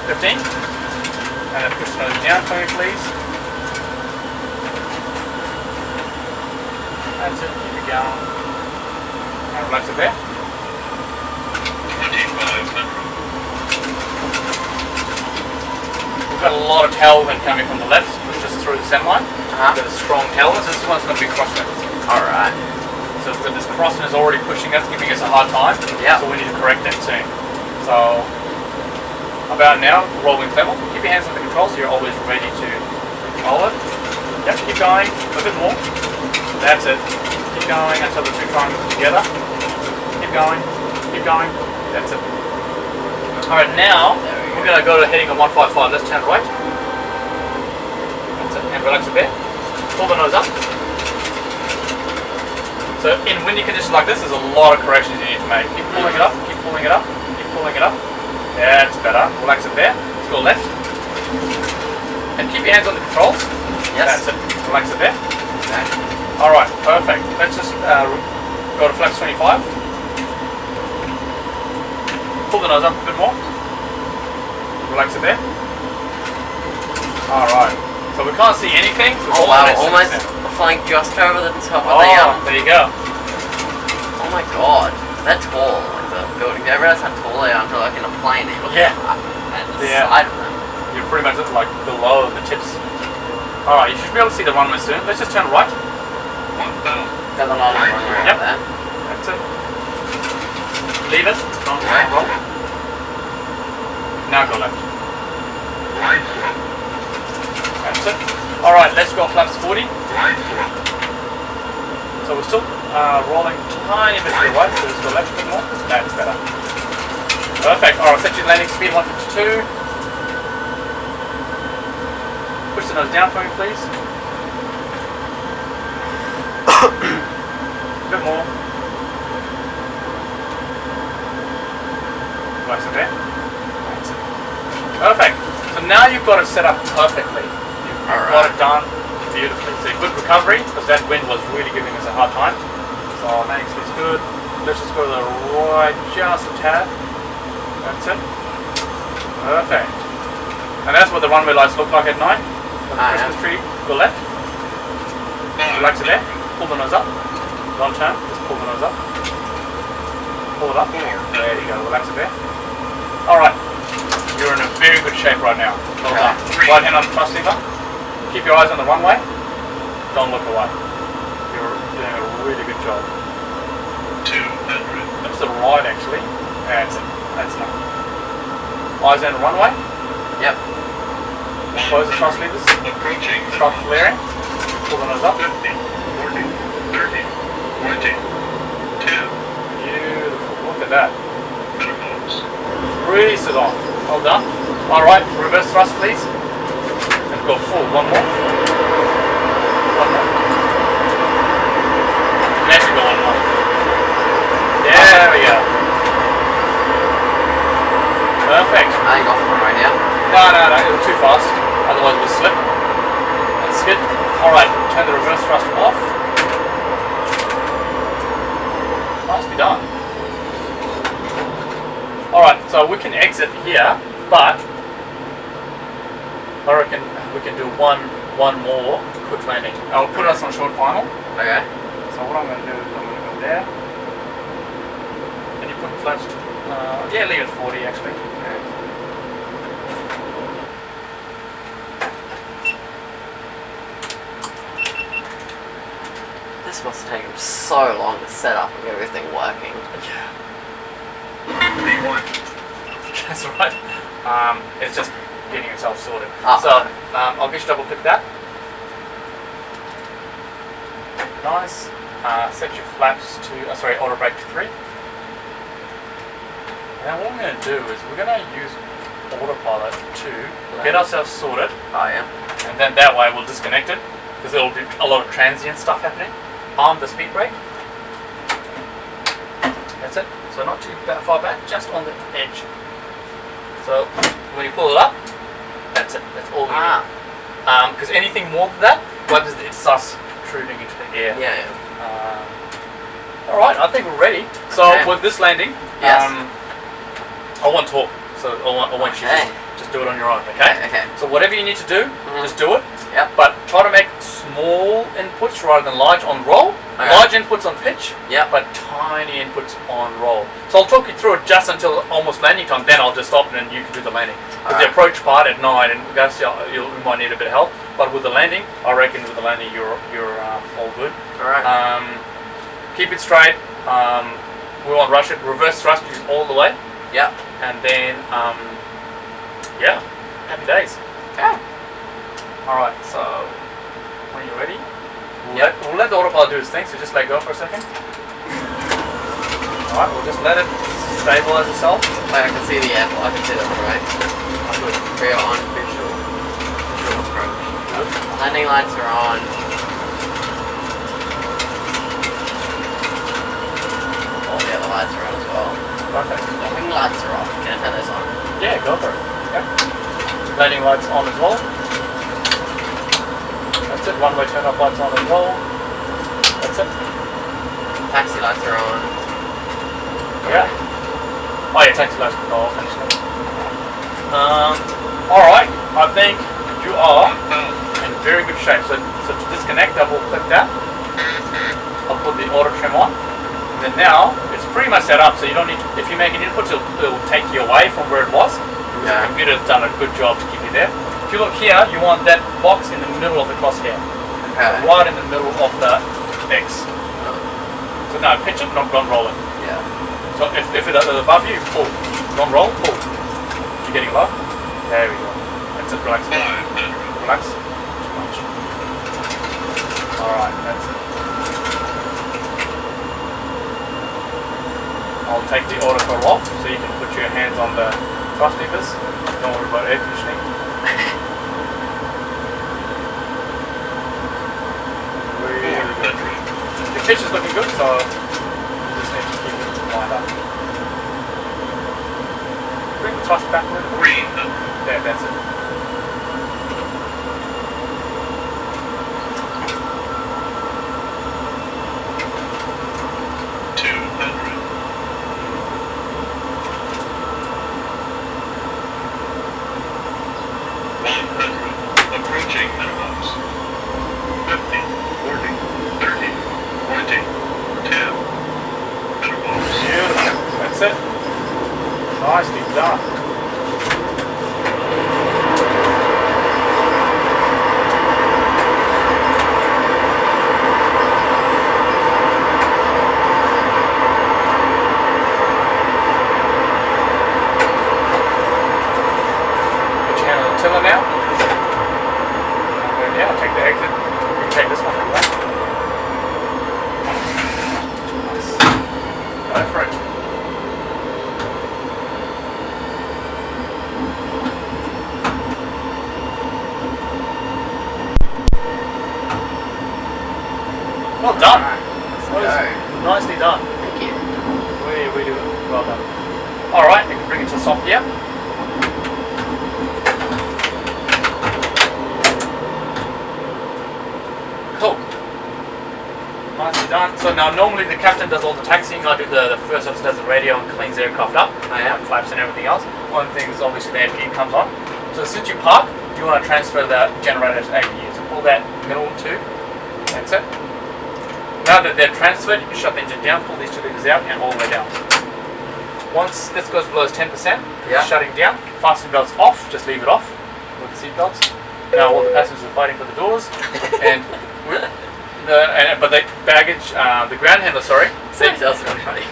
15. And then push the nose down for me, please. That's it. Keep it going. And relax it there. We've got a lot of tailwind coming from the left, push us through the center line. We've got a strong tailwind, so this one's going to be crosswind. Alright. So we've got this crosswind is already pushing us, giving us a hard time. Yeah. So we need to correct that soon. So, about now, rolling level. Keep your hands on the controls so you're always ready to control it. Yep, keep going, a bit more. That's it. Keep going until the two triangles are together. Keep going, that's it. Alright, now, we're going to go to heading of 155. Let's turn right. That's it, and relax a bit. pull the nose up. So in windy conditions like this, there's a lot of corrections you need to make. Keep pulling it up, keep pulling it up, keep pulling it up. Yeah, it's better. Relax it there. Let's go left. And keep your hands on the controls. Yes. That's it. Relax it there. Okay. Alright, perfect. Let's just go to flaps 25. Pull the nose up a bit more. Relax it there. Alright. So we can't see anything. Oh wow, almost flying just over the top of the there you go. Oh my god. They're tall, like the building. Do you realize how tall they are until like in a plane and you look at the side of them? You're pretty much like below the tips. Alright, you should be able to see the runway soon. Let's just turn right. Got the long runway right there. That's it. Leave it. Don't roll. Now go left. That's it. Alright, let's go flaps 40. So we're still rolling tiny bit to the right, so let's go left a bit more. That's better. Perfect. Alright, set your landing speed 152. Push the nose down for me, please. A bit more. Relax it there. That's it. Perfect. So now you've got it set up perfectly. You've got it done beautifully. So good recovery, because that wind was really giving us a hard time. So landing speed's good. Let's just go to the right just a tad. That's it. Perfect. And that's what the runway lights look like at night. The Christmas tree, go left. Relax it there. Pull the nose up. Don't turn, just pull the nose up. Pull it up. There you go, relax it there. Alright. You're in a very good shape right now. Well done. Right hand on the thrust lever. Keep your eyes on the runway. Don't look away. You're doing a really good job. 200. That's the right actually. That's it. That's enough. Eyes on the runway. Yep. Close the thrust levers. Approaching. Start flaring. Pull the nose up. 50, 40, 30, 20, 10. Beautiful. Look at that. Minimums. Breeze it on. Well done. Alright, reverse thrust please. And go full. One more. One more. And actually go one more. There we go. Perfect. I got one right now. No, it was too fast. Otherwise it would slip. That's good. Alright, turn the reverse thrust off. Nicely done. Alright, so we can exit here, but I reckon we can do one more quick landing. I'll put us on short final. Okay. So what I'm going to do is I'm going to go there. Can you put the flaps to, yeah, leave it 40 actually. Okay. This must have taken so long to set up and get everything working. Yeah. B1. That's right. It's just getting itself sorted. Ah. So I'll just double click that. Nice. Set your flaps to auto brake to 3. Now what we're going to do is we're going to use autopilot to get ourselves sorted. Oh yeah. And then that way we'll disconnect it because there will be a lot of transient stuff happening. Arm the speed brake. That's it. So not too far back, just on the edge. So when you pull it up, that's it. That's all we need. Because anything more than that, what does it starts protruding into the air. Yeah. All right, I think we're ready. So with this landing, yes. I want talk. So I want you to just do it on your own. Okay. Okay. So whatever you need to do, just do it. Yep. But try to make small inputs rather than large on roll. Okay. Large inputs on pitch. Yep. But tiny inputs on roll. So I'll talk you through it just until almost landing time. Then I'll just stop and then you can do the landing. With the approach part at night, and guys, you might need a bit of help. But with the landing, I reckon with the landing you're all good. All right. Keep it straight. We won't rush it. Reverse thrust is all the way. Yep. And then yeah, happy days. Okay. All right. So when you're ready, we'll let the autopilot do its thing. So just let go for a second. All right. We'll just let it stabilize itself. Wait, I can see the airport. I can see the runway. Good. We're on visual approach. Good. Landing lights are on. all the other lights are on as well. Perfect. The wing lights are off. Can I turn those on? Yeah, go for it. Yep. Landing lights on as well. That's it. Runway turn off lights on as well. That's it. Taxi lights are on. Yeah. Oh yeah, taxi lights can go off actually. Alright, I think you are in very good shape. So to disconnect, I will click that. I'll put the auto trim on. And then now, it's pretty much set up, so you don't need to, if you make an input, it will take you away from where it was. The computer's done a good job to keep you there. If you look here, you want that box in the middle of the crosshair. Okay. Right in the middle of the X. So now pitch it, not roll it. Yeah. So if it is above you, pull. Don't roll, pull. You're getting low? There we go. That's it, relax. Relax. Alright, that's it. I'll take the auto throttle off so you can put your hands on the thrust levers. Don't worry about air conditioning. Really good. The pitch is looking good, so you just need to keep it lined up. Bring the thrust back a little bit. There, that's it. Approaching minimums. 50, 40, 30, 20, 10. Minimums. Beautiful. That's it. Nicely done. Put your hand on the tiller now. Yeah, take the exit. You can take this one from that. Nice. Go for it. Well done. Nicely done. Thank you. Really well done. Alright, you can bring it to the stop here. Cool. Nicely done. So now normally the captain does all the taxiing. I do the first officer does the radio and cleans the aircraft up. Flaps and everything else. One thing is obviously the APU comes on. So since you park, you want to transfer the generator to APU. So pull that middle tube. That's it. Now that they're transferred, you can shut the engine down, pull these two levers out and all the way down. Once this goes below 10%, shutting down, fasten belts off, just leave it off with the seat belts. Now all the passengers are fighting for the doors, and but the baggage, the ground handler, Seat belts are really funny.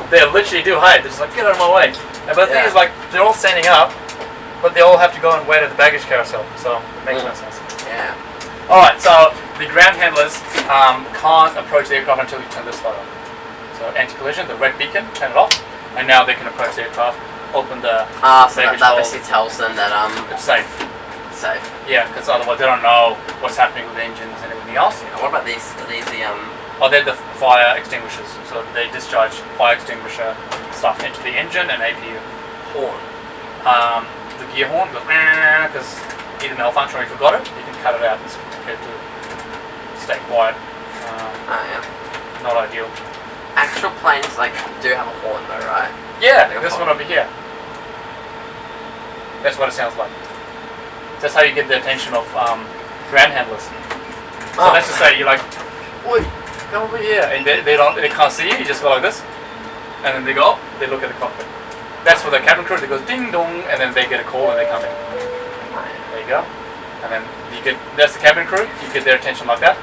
they literally do hide. They're just like, get out of my way. But the thing is, like, they're all standing up, but they all have to go and wait at the baggage carousel, so it makes no sense. Yeah. Alright, so the ground handlers can't approach the aircraft until you turn this light on. So anti-collision, the red beacon, turn it off, and now they can approach the aircraft, open the so that basically tells them that it's safe. Safe. Yeah, because otherwise they don't know what's happening with the engines and everything else. Yeah, what about these? Are these the Oh, they're the fire extinguishers. So they discharge fire extinguisher stuff into the engine and APU. Horn. The gear horn goes because either malfunction or you forgot it. You can cut it out and compared to stay quiet. Not ideal. Actual planes do have a horn though, right? Yeah, this one over here. That's what it sounds like. That's how you get the attention of ground handlers. So let's just say you're like, "Oi, come over here," and they can't see you. You just go like this, and then they go up. They look at the cockpit. That's for the cabin crew. They goes ding dong, and then they get a call and they come in. There you go. And then you get that's the cabin crew. You get their attention like that.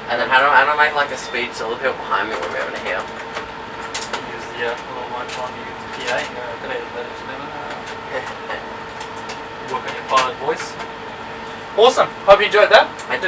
And then how do I make like a speech so the people behind me will be able to hear? Use the little microphone. You use the PA. Work on your pilot voice. Awesome. Hope you enjoyed that. I did.